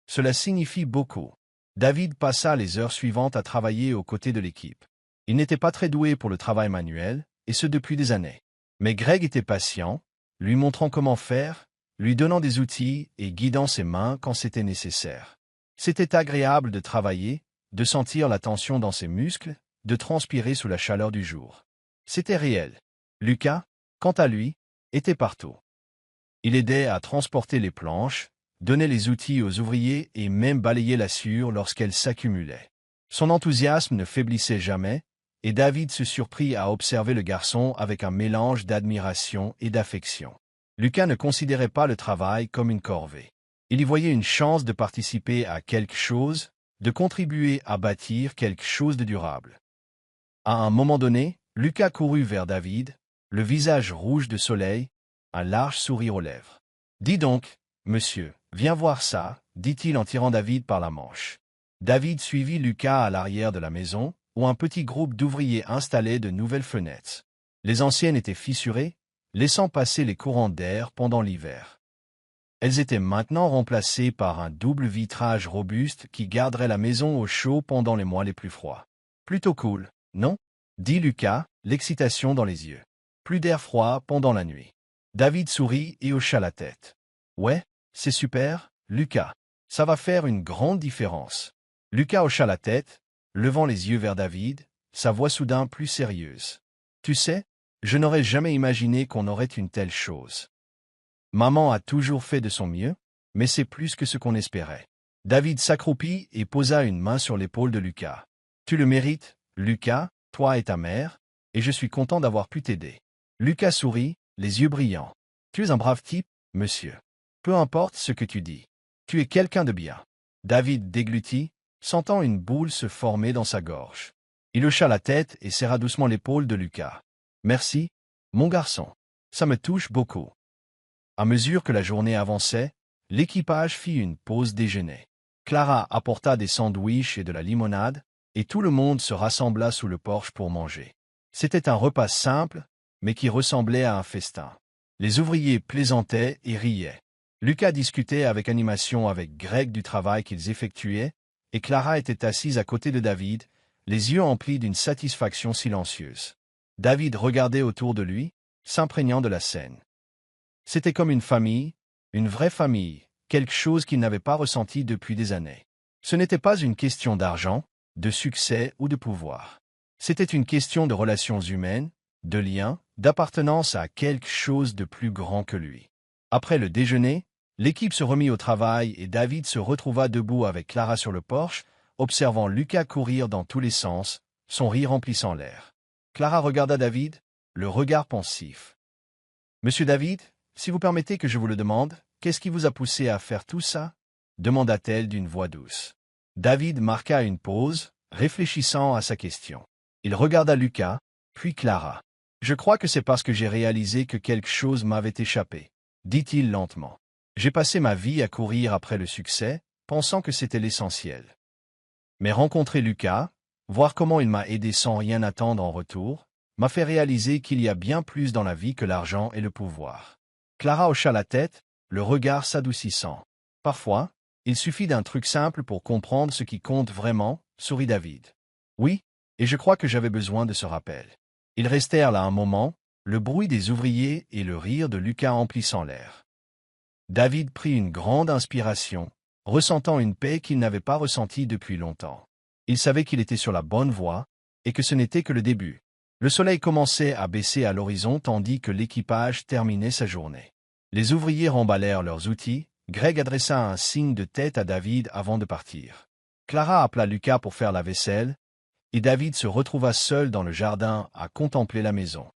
Cela signifie beaucoup. » David passa les heures suivantes à travailler aux côtés de l'équipe. Il n'était pas très doué pour le travail manuel, et ce depuis des années. Mais Greg était patient, lui montrant comment faire, lui donnant des outils et guidant ses mains quand c'était nécessaire. C'était agréable de travailler, de sentir la tension dans ses muscles, de transpirer sous la chaleur du jour. C'était réel. Lucas, quant à lui, était partout. Il aidait à transporter les planches, donnait les outils aux ouvriers et même balayait la sueur lorsqu'elle s'accumulait. Son enthousiasme ne faiblissait jamais, et David se surprit à observer le garçon avec un mélange d'admiration et d'affection. Lucas ne considérait pas le travail comme une corvée. Il y voyait une chance de participer à quelque chose, de contribuer à bâtir quelque chose de durable. À un moment donné, Lucas courut vers David, le visage rouge de soleil, un large sourire aux lèvres. « Dis donc, monsieur, viens voir ça, » dit-il en tirant David par la manche. David suivit Lucas à l'arrière de la maison, où un petit groupe d'ouvriers installait de nouvelles fenêtres. Les anciennes étaient fissurées, laissant passer les courants d'air pendant l'hiver. Elles étaient maintenant remplacées par un double vitrage robuste qui garderait la maison au chaud pendant les mois les plus froids. « Plutôt cool, non ?» dit Lucas, l'excitation dans les yeux. « Plus d'air froid pendant la nuit. » David sourit et hocha la tête. Ouais, c'est super, Lucas. Ça va faire une grande différence. Lucas hocha la tête, levant les yeux vers David, sa voix soudain plus sérieuse. Tu sais, je n'aurais jamais imaginé qu'on aurait une telle chose. Maman a toujours fait de son mieux, mais c'est plus que ce qu'on espérait. David s'accroupit et posa une main sur l'épaule de Lucas. Tu le mérites, Lucas, toi et ta mère, et je suis content d'avoir pu t'aider. Lucas sourit, les yeux brillants. Tu es un brave type, monsieur. Peu importe ce que tu dis. Tu es quelqu'un de bien. David déglutit, sentant une boule se former dans sa gorge. Il hocha la tête et serra doucement l'épaule de Lucas. Merci, mon garçon. Ça me touche beaucoup. À mesure que la journée avançait, l'équipage fit une pause déjeuner. Clara apporta des sandwichs et de la limonade, et tout le monde se rassembla sous le porche pour manger. C'était un repas simple, mais qui ressemblait à un festin. Les ouvriers plaisantaient et riaient. Lucas discutait avec animation avec Greg du travail qu'ils effectuaient, et Clara était assise à côté de David, les yeux emplis d'une satisfaction silencieuse. David regardait autour de lui, s'imprégnant de la scène. C'était comme une famille, une vraie famille, quelque chose qu'il n'avait pas ressenti depuis des années. Ce n'était pas une question d'argent, de succès ou de pouvoir. C'était une question de relations humaines, de liens, d'appartenance à quelque chose de plus grand que lui. Après le déjeuner, l'équipe se remit au travail et David se retrouva debout avec Clara sur le porche, observant Lucas courir dans tous les sens, son rire remplissant l'air. Clara regarda David, le regard pensif. « Monsieur David, si vous permettez que je vous le demande, qu'est-ce qui vous a poussé à faire tout ça ?» demanda-t-elle d'une voix douce. David marqua une pause, réfléchissant à sa question. Il regarda Lucas, puis Clara. « Je crois que c'est parce que j'ai réalisé que quelque chose m'avait échappé, » dit-il lentement. « J'ai passé ma vie à courir après le succès, pensant que c'était l'essentiel. Mais rencontrer Lucas, voir comment il m'a aidé sans rien attendre en retour, m'a fait réaliser qu'il y a bien plus dans la vie que l'argent et le pouvoir. » Clara hocha la tête, le regard s'adoucissant. « Parfois, il suffit d'un truc simple pour comprendre ce qui compte vraiment, » sourit David. « Oui, et je crois que j'avais besoin de ce rappel. » Ils restèrent là un moment, le bruit des ouvriers et le rire de Lucas emplissant l'air. David prit une grande inspiration, ressentant une paix qu'il n'avait pas ressentie depuis longtemps. Il savait qu'il était sur la bonne voie, et que ce n'était que le début. Le soleil commençait à baisser à l'horizon tandis que l'équipage terminait sa journée. Les ouvriers remballèrent leurs outils, Greg adressa un signe de tête à David avant de partir. Clara appela Lucas pour faire la vaisselle, et David se retrouva seul dans le jardin à contempler la maison.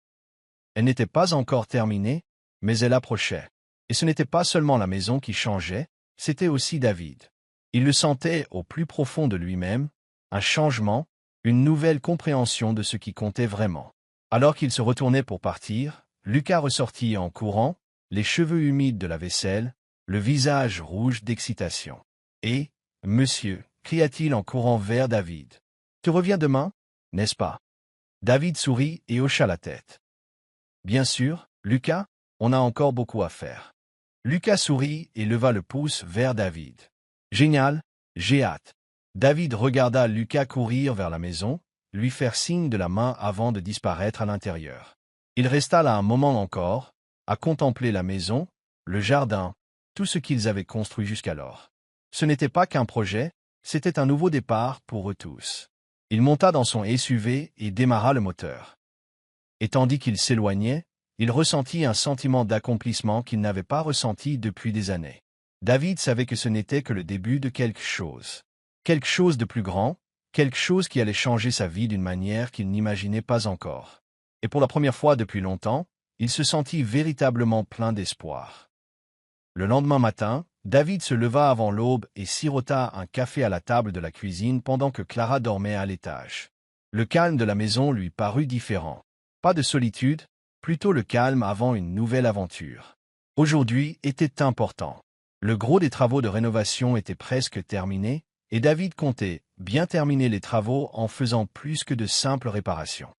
Elle n'était pas encore terminée, mais elle approchait. Et ce n'était pas seulement la maison qui changeait, c'était aussi David. Il le sentait au plus profond de lui-même, un changement, une nouvelle compréhension de ce qui comptait vraiment. Alors qu'il se retournait pour partir, Lucas ressortit en courant, les cheveux humides de la vaisselle, le visage rouge d'excitation. « Et, monsieur, cria-t-il en courant vers David. « Tu reviens demain, n'est-ce pas ?» David sourit et hocha la tête. « Bien sûr, Lucas, on a encore beaucoup à faire. » Lucas sourit et leva le pouce vers David. « Génial, j'ai hâte. » David regarda Lucas courir vers la maison, lui faire signe de la main avant de disparaître à l'intérieur. Il resta là un moment encore, à contempler la maison, le jardin, tout ce qu'ils avaient construit jusqu'alors. Ce n'était pas qu'un projet, c'était un nouveau départ pour eux tous. Il monta dans son SUV et démarra le moteur. Et tandis qu'il s'éloignait, il ressentit un sentiment d'accomplissement qu'il n'avait pas ressenti depuis des années. David savait que ce n'était que le début de quelque chose. Quelque chose de plus grand, quelque chose qui allait changer sa vie d'une manière qu'il n'imaginait pas encore. Et pour la première fois depuis longtemps, il se sentit véritablement plein d'espoir. Le lendemain matin, David se leva avant l'aube et sirota un café à la table de la cuisine pendant que Clara dormait à l'étage. Le calme de la maison lui parut différent. Pas de solitude, plutôt le calme avant une nouvelle aventure. Aujourd'hui était important. Le gros des travaux de rénovation était presque terminé, et David comptait bien terminer les travaux en faisant plus que de simples réparations.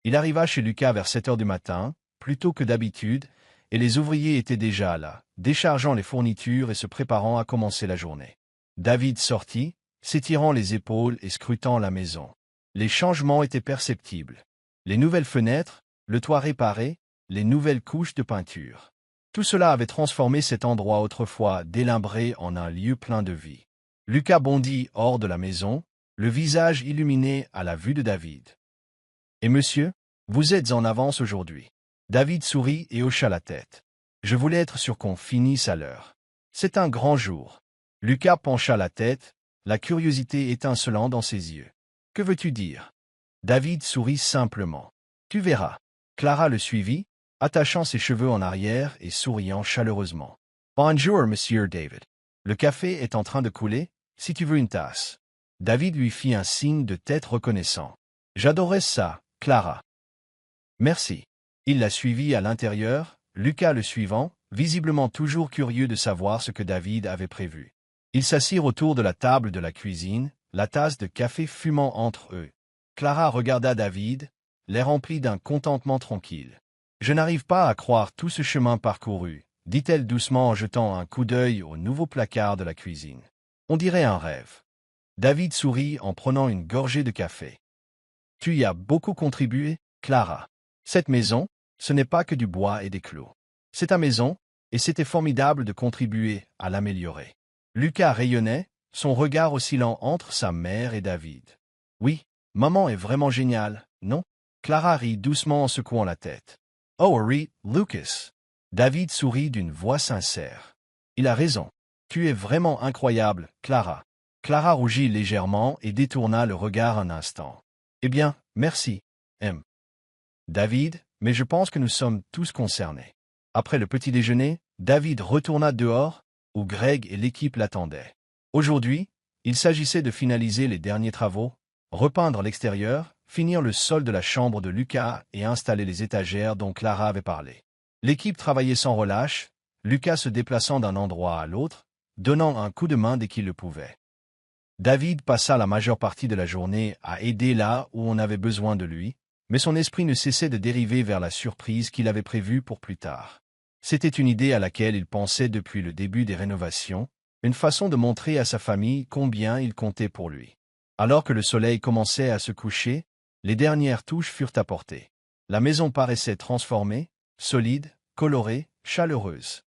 Il arriva chez Lucas vers 7 heures du matin, plus tôt que d'habitude, et les ouvriers étaient déjà là, déchargeant les fournitures et se préparant à commencer la journée. David sortit, s'étirant les épaules et scrutant la maison. Les changements étaient perceptibles. Les nouvelles fenêtres, le toit réparé, les nouvelles couches de peinture. Tout cela avait transformé cet endroit autrefois délabré en un lieu plein de vie. Lucas bondit hors de la maison, le visage illuminé à la vue de David. « Et monsieur, vous êtes en avance aujourd'hui. » David sourit et hocha la tête. « Je voulais être sûr qu'on finisse à l'heure. C'est un grand jour. » Lucas pencha la tête, la curiosité étincelant dans ses yeux. « Que veux-tu dire ?» David sourit simplement. « Tu verras. » Clara le suivit, attachant ses cheveux en arrière et souriant chaleureusement. « Bonjour, monsieur David. Le café est en train de couler, si tu veux une tasse. » David lui fit un signe de tête reconnaissant. « J'adorais ça, Clara. » « Merci. » Il la suivit à l'intérieur, Lucas le suivant, visiblement toujours curieux de savoir ce que David avait prévu. Ils s'assirent autour de la table de la cuisine, la tasse de café fumant entre eux. Clara regarda David, l'air rempli d'un contentement tranquille. « Je n'arrive pas à croire tout ce chemin parcouru, » dit-elle doucement en jetant un coup d'œil au nouveau placard de la cuisine. « On dirait un rêve. » David sourit en prenant une gorgée de café. « Tu y as beaucoup contribué, Clara. Cette maison, ce n'est pas que du bois et des clous. C'est ta maison, et c'était formidable de contribuer à l'améliorer. » Lucas rayonnait, son regard oscillant entre sa mère et David. « Oui, maman est vraiment géniale, non ?» Clara rit doucement en secouant la tête. « Oh, oui, Lucas. » David sourit d'une voix sincère. « Il a raison. Tu es vraiment incroyable, Clara. » Clara rougit légèrement et détourna le regard un instant. « Eh bien, merci, M. David, mais je pense que nous sommes tous concernés. » Après le petit déjeuner, David retourna dehors, où Greg et l'équipe l'attendaient. Aujourd'hui, il s'agissait de finaliser les derniers travaux, repeindre l'extérieur, finir le sol de la chambre de Lucas et installer les étagères dont Clara avait parlé. L'équipe travaillait sans relâche, Lucas se déplaçant d'un endroit à l'autre, donnant un coup de main dès qu'il le pouvait. David passa la majeure partie de la journée à aider là où on avait besoin de lui, mais son esprit ne cessait de dériver vers la surprise qu'il avait prévue pour plus tard. C'était une idée à laquelle il pensait depuis le début des rénovations, une façon de montrer à sa famille combien il comptait pour lui. Alors que le soleil commençait à se coucher, les dernières touches furent apportées. La maison paraissait transformée, solide, colorée, chaleureuse.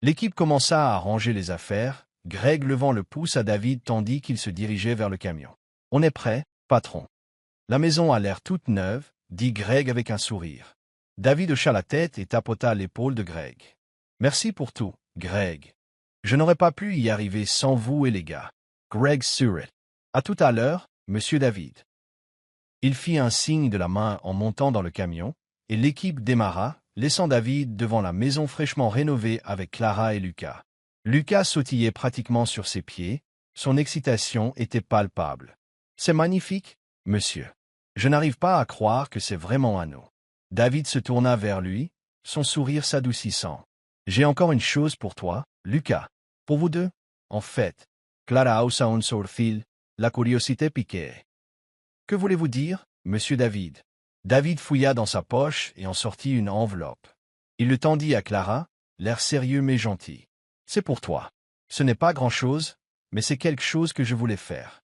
L'équipe commença à ranger les affaires, Greg levant le pouce à David tandis qu'il se dirigeait vers le camion. « On est prêt, patron. » « La maison a l'air toute neuve, » dit Greg avec un sourire. David hocha la tête et tapota l'épaule de Greg. « Merci pour tout, Greg. Je n'aurais pas pu y arriver sans vous et les gars. » Greg sourit. « À tout à l'heure, monsieur David. » Il fit un signe de la main en montant dans le camion, et l'équipe démarra, laissant David devant la maison fraîchement rénovée avec Clara et Lucas. Lucas sautillait pratiquement sur ses pieds, son excitation était palpable. « C'est magnifique, monsieur. Je n'arrive pas à croire que c'est vraiment à nous. » David se tourna vers lui, son sourire s'adoucissant. « J'ai encore une chose pour toi, Lucas. Pour vous deux, en fait. » Clara haussa un sourcil, la curiosité piquée. « Que voulez-vous dire, monsieur David ?» David fouilla dans sa poche et en sortit une enveloppe. Il le tendit à Clara, l'air sérieux mais gentil. « C'est pour toi. Ce n'est pas grand-chose, mais c'est quelque chose que je voulais faire. »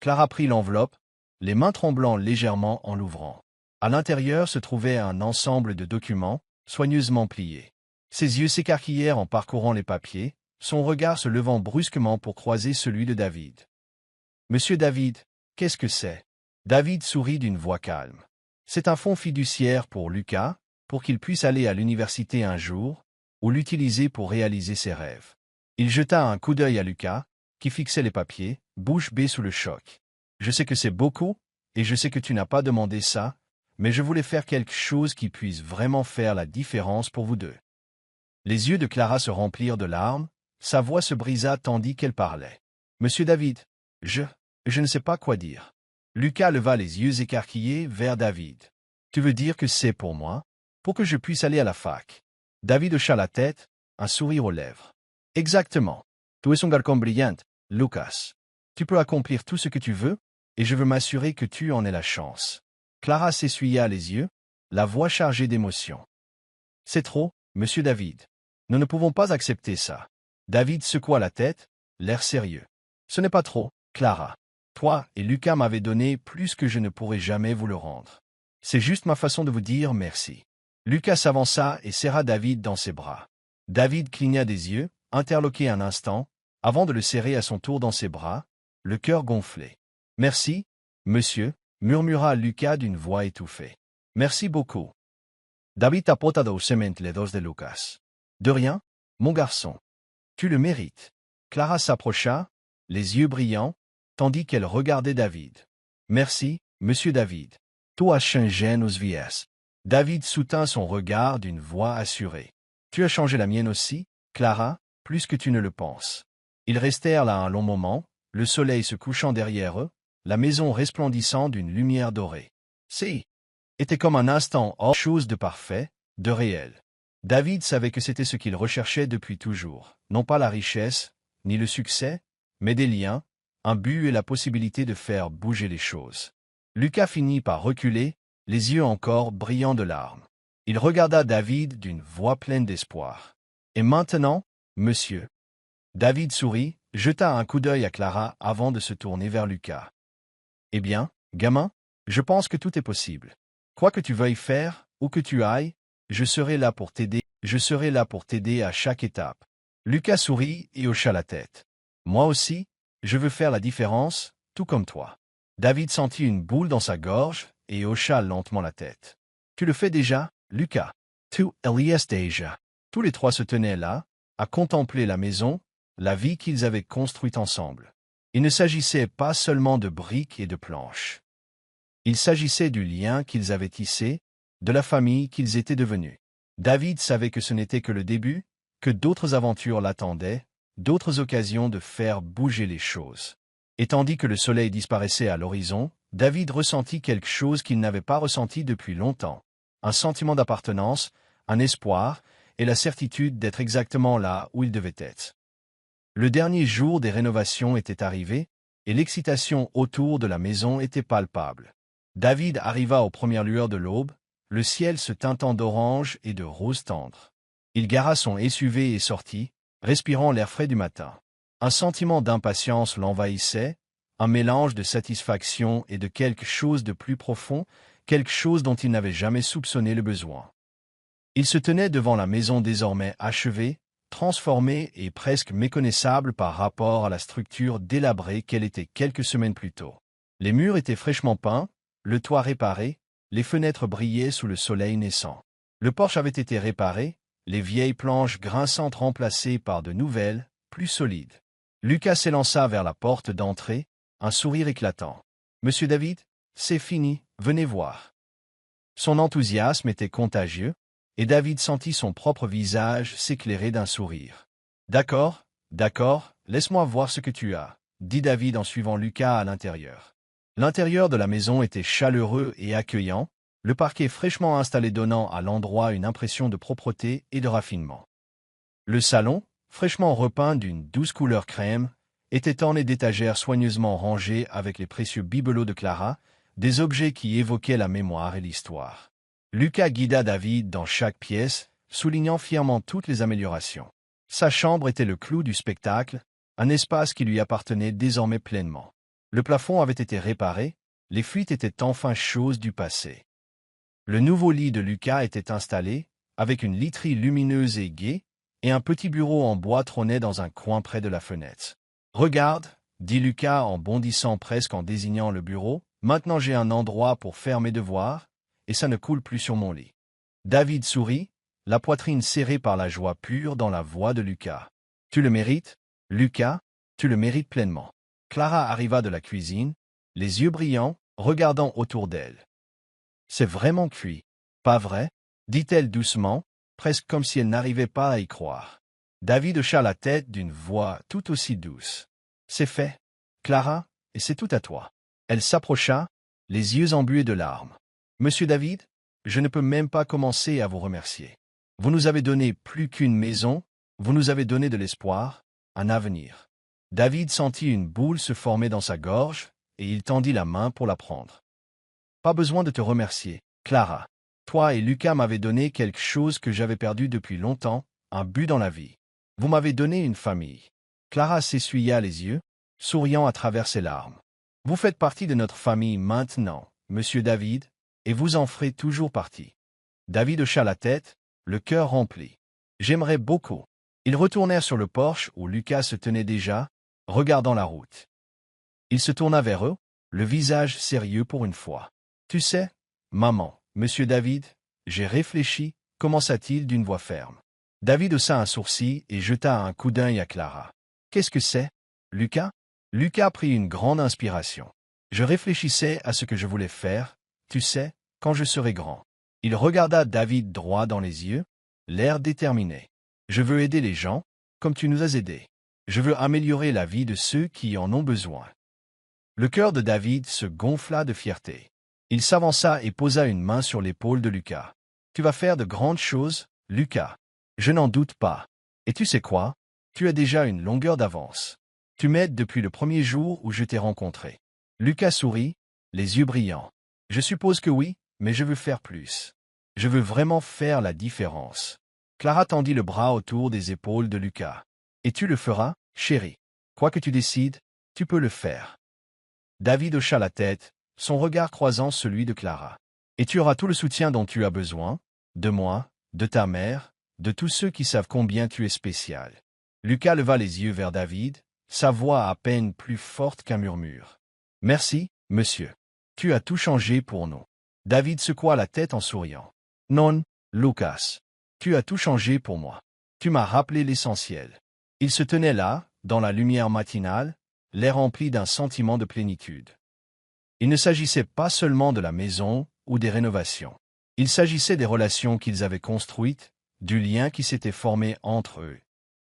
Clara prit l'enveloppe, les mains tremblant légèrement en l'ouvrant. À l'intérieur se trouvait un ensemble de documents, soigneusement pliés. Ses yeux s'écarquillèrent en parcourant les papiers, son regard se levant brusquement pour croiser celui de David. « Monsieur David, qu'est-ce que c'est ?» David sourit d'une voix calme. « C'est un fonds fiduciaire pour Lucas, pour qu'il puisse aller à l'université un jour, ou l'utiliser pour réaliser ses rêves. » Il jeta un coup d'œil à Lucas, qui fixait les papiers, bouche bée sous le choc. « Je sais que c'est beaucoup, et je sais que tu n'as pas demandé ça, mais je voulais faire quelque chose qui puisse vraiment faire la différence pour vous deux. » Les yeux de Clara se remplirent de larmes, sa voix se brisa tandis qu'elle parlait. « Monsieur David, je ne sais pas quoi dire. » Lucas leva les yeux écarquillés vers David. « Tu veux dire que c'est pour moi, pour que je puisse aller à la fac ?» David hocha la tête, un sourire aux lèvres. « Exactement. Tu es un garçon brillant, Lucas. Tu peux accomplir tout ce que tu veux, et je veux m'assurer que tu en aies la chance. » Clara s'essuya les yeux, la voix chargée d'émotion. « C'est trop, monsieur David. Nous ne pouvons pas accepter ça. » David secoua la tête, l'air sérieux. « Ce n'est pas trop, Clara. Toi et Lucas m'avez donné plus que je ne pourrai jamais vous le rendre. C'est juste ma façon de vous dire merci. » Lucas s'avança et serra David dans ses bras. David cligna des yeux, interloqué un instant, avant de le serrer à son tour dans ses bras, le cœur gonflé. « Merci, monsieur, » murmura Lucas d'une voix étouffée. « Merci beaucoup. » David tapota doucement les dos de Lucas. « De rien, mon garçon. Tu le mérites. » Clara s'approcha, les yeux brillants, tandis qu'elle regardait David. « Merci, monsieur David. Tu as changé nos vies. » David soutint son regard d'une voix assurée. « Tu as changé la mienne aussi, Clara, plus que tu ne le penses. » Ils restèrent là un long moment, le soleil se couchant derrière eux, la maison resplendissant d'une lumière dorée. Si. Était comme un instant hors chose de parfait, de réel. David savait que c'était ce qu'il recherchait depuis toujours, non pas la richesse, ni le succès, mais des liens, un but et la possibilité de faire bouger les choses. Lucas finit par reculer, les yeux encore brillants de larmes. Il regarda David d'une voix pleine d'espoir. « Et maintenant, monsieur ?» David sourit, jeta un coup d'œil à Clara avant de se tourner vers Lucas. « Eh bien, gamin, je pense que tout est possible. Quoi que tu veuilles faire, où que tu ailles, je serai là pour t'aider à chaque étape. » Lucas sourit et hocha la tête. « Moi aussi, je veux faire la différence, tout comme toi. » David sentit une boule dans sa gorge et hocha lentement la tête. « Tu le fais déjà, Lucas. Tu Elias déjà. » Tous les trois se tenaient là, à contempler la maison, la vie qu'ils avaient construite ensemble. Il ne s'agissait pas seulement de briques et de planches. Il s'agissait du lien qu'ils avaient tissé, de la famille qu'ils étaient devenus. David savait que ce n'était que le début, que d'autres aventures l'attendaient, d'autres occasions de faire bouger les choses. Et tandis que le soleil disparaissait à l'horizon, David ressentit quelque chose qu'il n'avait pas ressenti depuis longtemps. Un sentiment d'appartenance, un espoir, et la certitude d'être exactement là où il devait être. Le dernier jour des rénovations était arrivé, et l'excitation autour de la maison était palpable. David arriva aux premières lueurs de l'aube, le ciel se teintant d'orange et de rose tendre. Il gara son SUV et sortit, respirant l'air frais du matin. Un sentiment d'impatience l'envahissait, un mélange de satisfaction et de quelque chose de plus profond, quelque chose dont il n'avait jamais soupçonné le besoin. Il se tenait devant la maison désormais achevée, transformée et presque méconnaissable par rapport à la structure délabrée qu'elle était quelques semaines plus tôt. Les murs étaient fraîchement peints, le toit réparé, les fenêtres brillaient sous le soleil naissant. Le porche avait été réparé, les vieilles planches grinçantes remplacées par de nouvelles, plus solides. Lucas s'élança vers la porte d'entrée, un sourire éclatant. « Monsieur David, c'est fini, venez voir. » Son enthousiasme était contagieux, et David sentit son propre visage s'éclairer d'un sourire. « D'accord, laisse-moi voir ce que tu as, » dit David en suivant Lucas à l'intérieur. L'intérieur de la maison était chaleureux et accueillant, le parquet fraîchement installé donnant à l'endroit une impression de propreté et de raffinement. Le salon, fraîchement repeint d'une douce couleur crème, était orné d'étagères soigneusement rangées avec les précieux bibelots de Clara, des objets qui évoquaient la mémoire et l'histoire. Lucas guida David dans chaque pièce, soulignant fièrement toutes les améliorations. Sa chambre était le clou du spectacle, un espace qui lui appartenait désormais pleinement. Le plafond avait été réparé, les fuites étaient enfin choses du passé. Le nouveau lit de Lucas était installé, avec une literie lumineuse et gaie, et un petit bureau en bois trônait dans un coin près de la fenêtre. « Regarde, » dit Lucas en bondissant presque en désignant le bureau, « maintenant j'ai un endroit pour faire mes devoirs, et ça ne coule plus sur mon lit. » David sourit, la poitrine serrée par la joie pure dans la voix de Lucas. « Tu le mérites, Lucas, tu le mérites pleinement. » Clara arriva de la cuisine, les yeux brillants, regardant autour d'elle. « C'est vraiment cuit, pas vrai ?» dit-elle doucement, presque comme si elle n'arrivait pas à y croire. David hocha la tête d'une voix tout aussi douce. « C'est fait, Clara, et c'est tout à toi. » Elle s'approcha, les yeux embués de larmes. « Monsieur David, je ne peux même pas commencer à vous remercier. Vous nous avez donné plus qu'une maison, vous nous avez donné de l'espoir, un avenir. » David sentit une boule se former dans sa gorge, et il tendit la main pour la prendre. « Pas besoin de te remercier, Clara. Toi et Lucas m'avez donné quelque chose que j'avais perdu depuis longtemps, un but dans la vie. Vous m'avez donné une famille. » Clara s'essuya les yeux, souriant à travers ses larmes. « Vous faites partie de notre famille maintenant, monsieur David, et vous en ferez toujours partie. » David hocha la tête, le cœur rempli. J'aimerais beaucoup. Ils retournèrent sur le porche où Lucas se tenait déjà, regardant la route. Il se tourna vers eux, le visage sérieux pour une fois. Tu sais, maman, monsieur David, j'ai réfléchi, commença-t-il d'une voix ferme. David haussa un sourcil et jeta un coup d'œil à Clara. Qu'est-ce que c'est, Lucas? Lucas prit une grande inspiration. Je réfléchissais à ce que je voulais faire, tu sais, quand je serai grand. Il regarda David droit dans les yeux, l'air déterminé. Je veux aider les gens, comme tu nous as aidés. Je veux améliorer la vie de ceux qui en ont besoin. Le cœur de David se gonfla de fierté. Il s'avança et posa une main sur l'épaule de Lucas. Tu vas faire de grandes choses, Lucas. Je n'en doute pas. Et tu sais quoi? Tu as déjà une longueur d'avance. Tu m'aides depuis le premier jour où je t'ai rencontré. Lucas sourit, les yeux brillants. Je suppose que oui, mais je veux faire plus. Je veux vraiment faire la différence. Clara tendit le bras autour des épaules de Lucas. Et tu le feras, chérie. Quoi que tu décides, tu peux le faire. David hocha la tête, son regard croisant celui de Clara. Et tu auras tout le soutien dont tu as besoin, de moi, de ta mère, de tous ceux qui savent combien tu es spécial. Lucas leva les yeux vers David, sa voix à peine plus forte qu'un murmure. Merci, monsieur. Tu as tout changé pour nous. David secoua la tête en souriant. Non, Lucas. Tu as tout changé pour moi. Tu m'as rappelé l'essentiel. Il se tenait là, dans la lumière matinale, l'air rempli d'un sentiment de plénitude. Il ne s'agissait pas seulement de la maison ou des rénovations. Il s'agissait des relations qu'ils avaient construites, du lien qui s'était formé entre eux.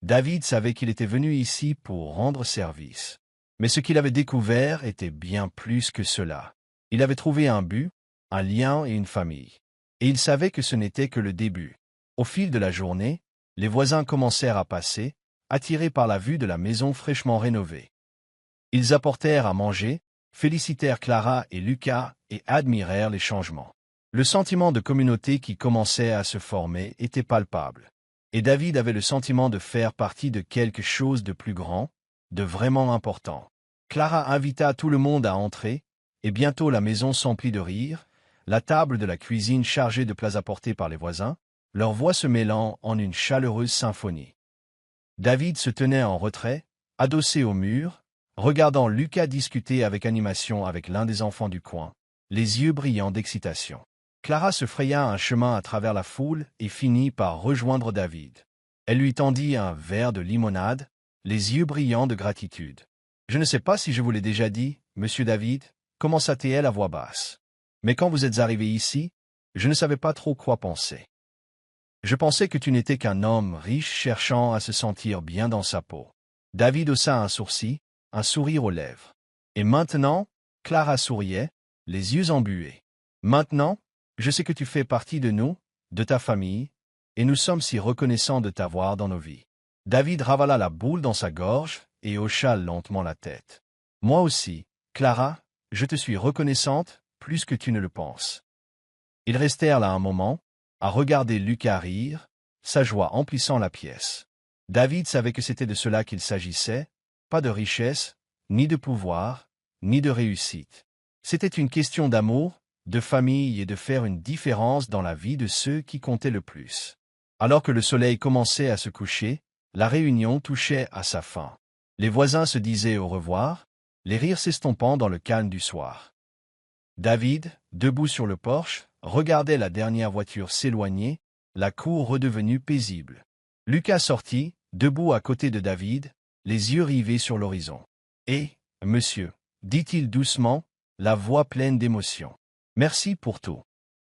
David savait qu'il était venu ici pour rendre service. Mais ce qu'il avait découvert était bien plus que cela. Il avait trouvé un but, un lien et une famille. Et il savait que ce n'était que le début. Au fil de la journée, les voisins commencèrent à passer, attirés par la vue de la maison fraîchement rénovée. Ils apportèrent à manger, félicitèrent Clara et Lucas et admirèrent les changements. Le sentiment de communauté qui commençait à se former était palpable. Et David avait le sentiment de faire partie de quelque chose de plus grand, de vraiment important. Clara invita tout le monde à entrer, et bientôt la maison s'emplit de rire, la table de la cuisine chargée de plats apportés par les voisins, leurs voix se mêlant en une chaleureuse symphonie. David se tenait en retrait, adossé au mur, regardant Lucas discuter avec animation avec l'un des enfants du coin, les yeux brillants d'excitation. Clara se fraya un chemin à travers la foule et finit par rejoindre David. Elle lui tendit un verre de limonade, les yeux brillants de gratitude. « Je ne sais pas si je vous l'ai déjà dit, monsieur David, commença-t-elle à voix basse. Mais quand vous êtes arrivé ici, je ne savais pas trop quoi penser. Je pensais que tu n'étais qu'un homme riche cherchant à se sentir bien dans sa peau. » David haussa un sourcil, un sourire aux lèvres. Et maintenant, Clara souriait, les yeux embués. Maintenant, je sais que tu fais partie de nous, de ta famille, et nous sommes si reconnaissants de t'avoir dans nos vies. David ravala la boule dans sa gorge et hocha lentement la tête. Moi aussi, Clara, je te suis reconnaissante, plus que tu ne le penses. Ils restèrent là un moment, à regarder Lucas rire, sa joie emplissant la pièce. David savait que c'était de cela qu'il s'agissait, pas de richesse, ni de pouvoir, ni de réussite. C'était une question d'amour, de famille et de faire une différence dans la vie de ceux qui comptaient le plus. Alors que le soleil commençait à se coucher, la réunion touchait à sa fin. Les voisins se disaient au revoir, les rires s'estompant dans le calme du soir. David, debout sur le porche, regardait la dernière voiture s'éloigner, la cour redevenue paisible. Lucas sortit, debout à côté de David, les yeux rivés sur l'horizon. « Eh, monsieur, dit-il doucement, la voix pleine d'émotion. Merci pour tout. »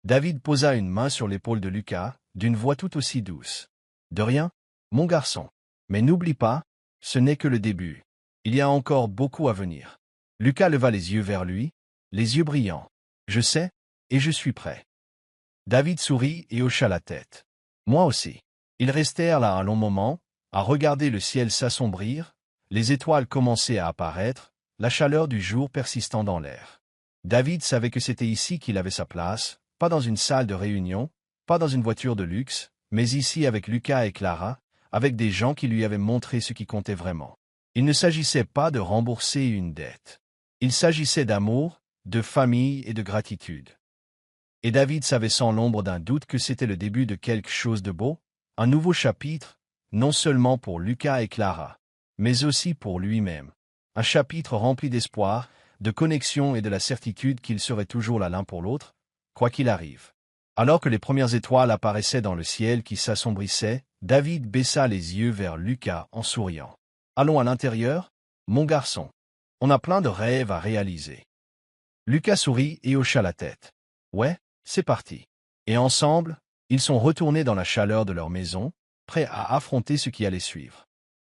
David posa une main sur l'épaule de Lucas, d'une voix tout aussi douce. « De rien, mon garçon. Mais n'oublie pas, ce n'est que le début. Il y a encore beaucoup à venir. » Lucas leva les yeux vers lui, les yeux brillants. « Je sais, et je suis prêt. » David sourit et hocha la tête. « Moi aussi. » Ils restèrent là un long moment, à regarder le ciel s'assombrir, les étoiles commençaient à apparaître, la chaleur du jour persistant dans l'air. David savait que c'était ici qu'il avait sa place, pas dans une salle de réunion, pas dans une voiture de luxe, mais ici avec Lucas et Clara, avec des gens qui lui avaient montré ce qui comptait vraiment. Il ne s'agissait pas de rembourser une dette. Il s'agissait d'amour, de famille et de gratitude. Et David savait sans l'ombre d'un doute que c'était le début de quelque chose de beau, un nouveau chapitre, non seulement pour Lucas et Clara, mais aussi pour lui-même. Un chapitre rempli d'espoir, de connexion et de la certitude qu'ils seraient toujours là l'un pour l'autre, quoi qu'il arrive. Alors que les premières étoiles apparaissaient dans le ciel qui s'assombrissait, David baissa les yeux vers Lucas en souriant. « Allons à l'intérieur, mon garçon. On a plein de rêves à réaliser. » Lucas sourit et hocha la tête. « Ouais, c'est parti. » Et ensemble, ils sont retournés dans la chaleur de leur maison, prêts à affronter ce qui allait suivre.